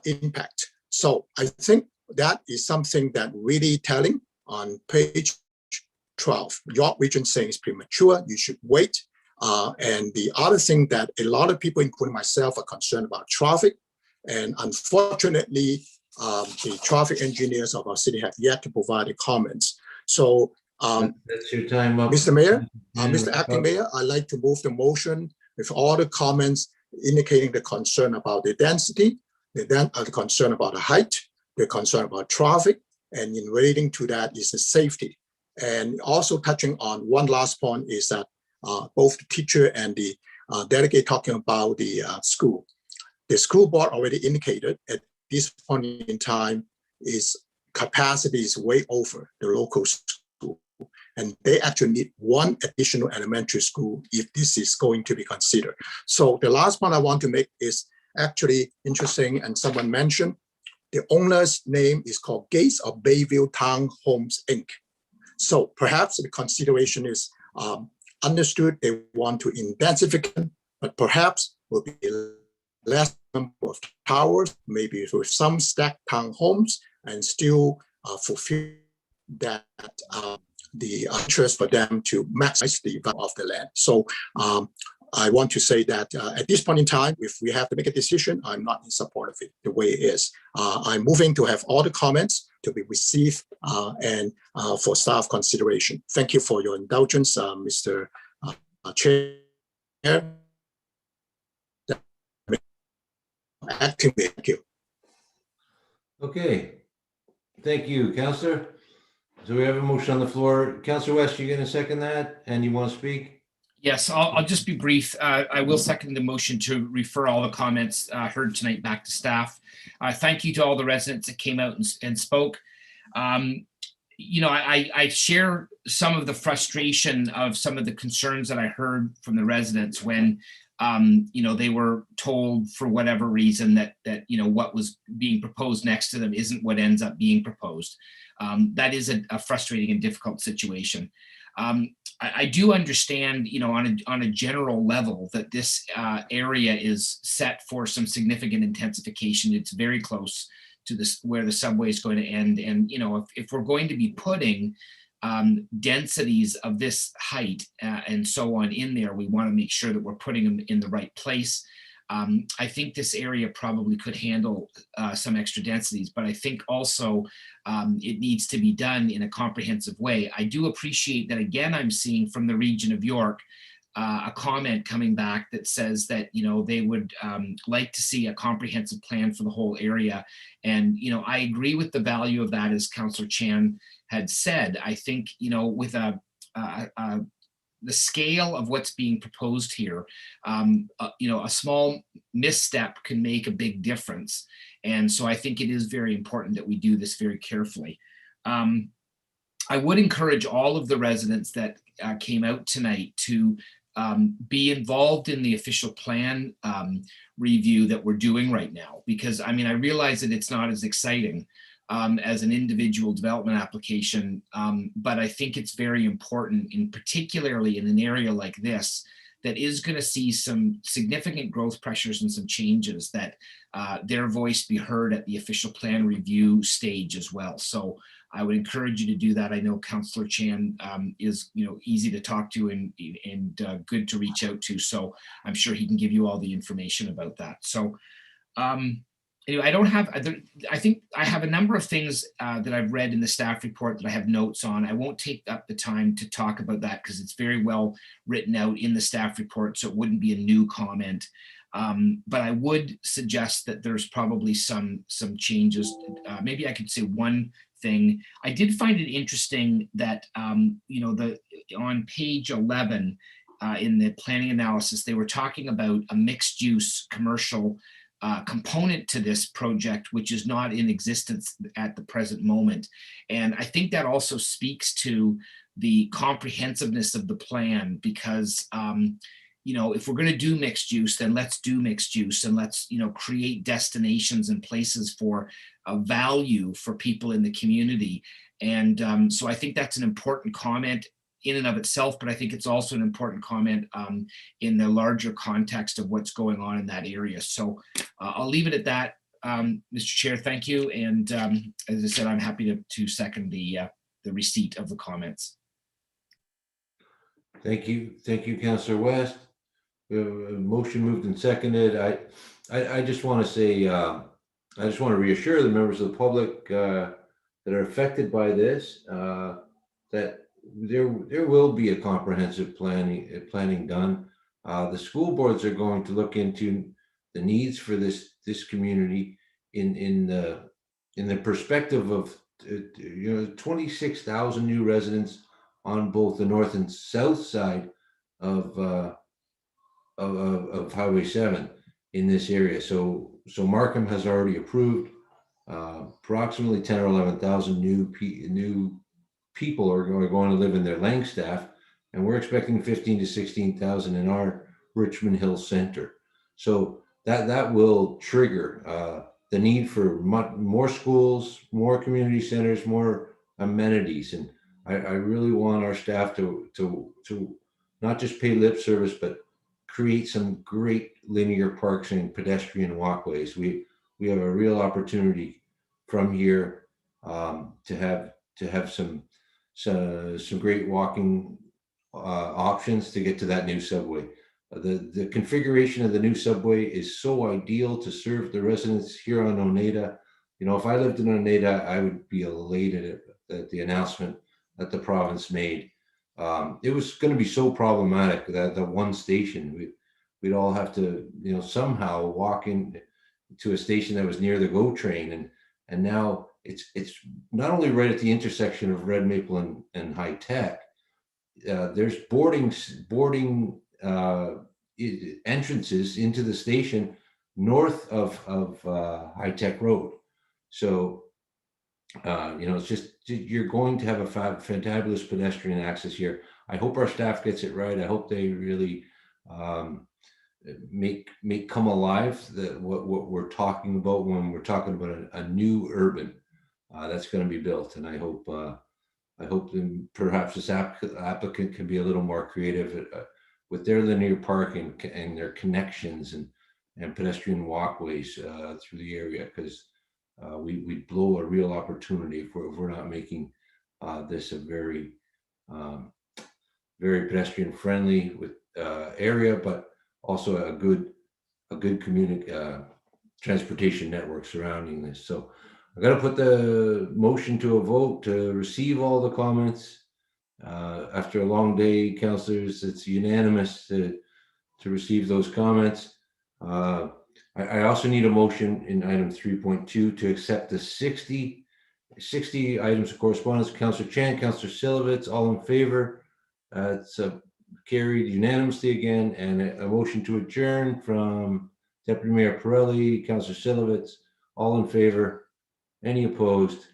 impact. So I think that is something that really telling on page 12. York region saying it's premature, you should wait. And the other thing that a lot of people, including myself, are concerned about traffic. And unfortunately, the traffic engineers of our city have yet to provide the comments. So, that's your time up, Mr. Mayor, Mr. Acting Mayor, I'd like to move the motion with all the comments indicating the concern about the density, the concern about the height, the concern about traffic, and in relating to that is the safety. And also touching on one last point is that both the teacher and the delegate talking about the school. The school board already indicated at this point in time is capacity is way over the local school. And they actually need one additional elementary school if this is going to be considered. So the last point I want to make is actually interesting, and someone mentioned the owner's name is called Gates of Bayview Townhomes, Inc. So perhaps the consideration is understood they want to intensify, but perhaps will be less number of towers, maybe with some stacked townhomes, and still fulfill that the interest for them to maximize the value of the land. So I want to say that at this point in time, if we have to make a decision, I'm not in support of it the way it is. I'm moving to have all the comments to be received and for staff consideration. Thank you for your indulgence, Mr. Chair. Acting, thank you. Okay, thank you, Councillor. So we have a motion on the floor. Councillor West, you going to second that and you want to speak? Yes, I'll just be brief. I will second the motion to refer all the comments heard tonight back to staff. Thank you to all the residents that came out and spoke. You know, I share some of the frustration of some of the concerns that I heard from the residents when you know, they were told for whatever reason that you know, what was being proposed next to them isn't what ends up being proposed. That is a frustrating and difficult situation. I do understand, you know, on a general level that this area is set for some significant intensification. It's very close to this where the subway is going to end. And, you know, if we're going to be putting densities of this height and so on in there, we want to make sure that we're putting them in the right place. I think this area probably could handle some extra densities, but I think also it needs to be done in a comprehensive way. I do appreciate that, again, I'm seeing from the region of York a comment coming back that says that, you know, they would like to see a comprehensive plan for the whole area. And, you know, I agree with the value of that, as Councillor Chan had said. I think, you know, with the scale of what's being proposed here, you know, a small misstep can make a big difference. And so I think it is very important that we do this very carefully. I would encourage all of the residents that came out tonight to be involved in the official plan review that we're doing right now, because I mean, I realize that it's not as exciting as an individual development application, but I think it's very important, in particularly in an area like this, that is going to see some significant growth pressures and some changes, that their voice be heard at the official plan review stage as well. So I would encourage you to do that. I know Councillor Chan is, you know, easy to talk to and good to reach out to. So I'm sure he can give you all the information about that. So anyway, I don't have, I think I have a number of things that I've read in the staff report that I have notes on. I won't take up the time to talk about that because it's very well written out in the staff report, so it wouldn't be a new comment. But I would suggest that there's probably some changes. Maybe I could say one thing. I did find it interesting that, you know, on page 11 in the planning analysis, they were talking about a mixed use commercial component to this project, which is not in existence at the present moment. And I think that also speaks to the comprehensiveness of the plan because, you know, if we're going to do mixed use, then let's do mixed use and let's, you know, create destinations and places for value for people in the community. And so I think that's an important comment in and of itself, but I think it's also an important comment in the larger context of what's going on in that area. So I'll leave it at that, Mr. Chair. Thank you. And as I said, I'm happy to second the receipt of the comments. Thank you, Councillor West. We have a motion moved and seconded. I just want to say, I just want to reassure the members of the public that are affected by this that there will be a comprehensive planning done. The school boards are going to look into the needs for this community in the perspective of 26,000 new residents on both the north and south side of Highway 7 in this area. So Markham has already approved approximately 10 or 11,000 new people are going to live in their Langstaff, and we're expecting 15 to 16,000 in our Richmond Hill Center. So that will trigger the need for more schools, more community centers, more amenities. And I really want our staff to not just pay lip service, but create some great linear parks and pedestrian walkways. We have a real opportunity from here to have some great walking options to get to that new subway. The configuration of the new subway is so ideal to serve the residents here on Oneida. You know, if I lived in Oneida, I would be elated at the announcement that the province made. It was going to be so problematic that the one station, we'd all have to, you know, somehow walk in to a station that was near the GO train, and now it's not only right at the intersection of Red Maple and High Tech. There's boarding entrances into the station north of High Tech Road. So you know, it's just, you're going to have a fantabulous pedestrian access here. I hope our staff gets it right. I hope they really make come alive what we're talking about when we're talking about a new urban that's going to be built. And I hope perhaps this applicant can be a little more creative with their linear parking and their connections and pedestrian walkways through the area, because we blow a real opportunity if we're not making this a very pedestrian friendly with area, but also a good transportation network surrounding this. So I got to put the motion to a vote to receive all the comments. After a long day, councillors, it's unanimous to receive those comments. I also need a motion in item 3.2 to accept the 60 items of correspondence. Councillor Chan, Councillor Syllabus, all in favor. It's carried unanimously again, and a motion to adjourn from Deputy Mayor Pirelli, Councillor Syllabus, all in favor. Any opposed?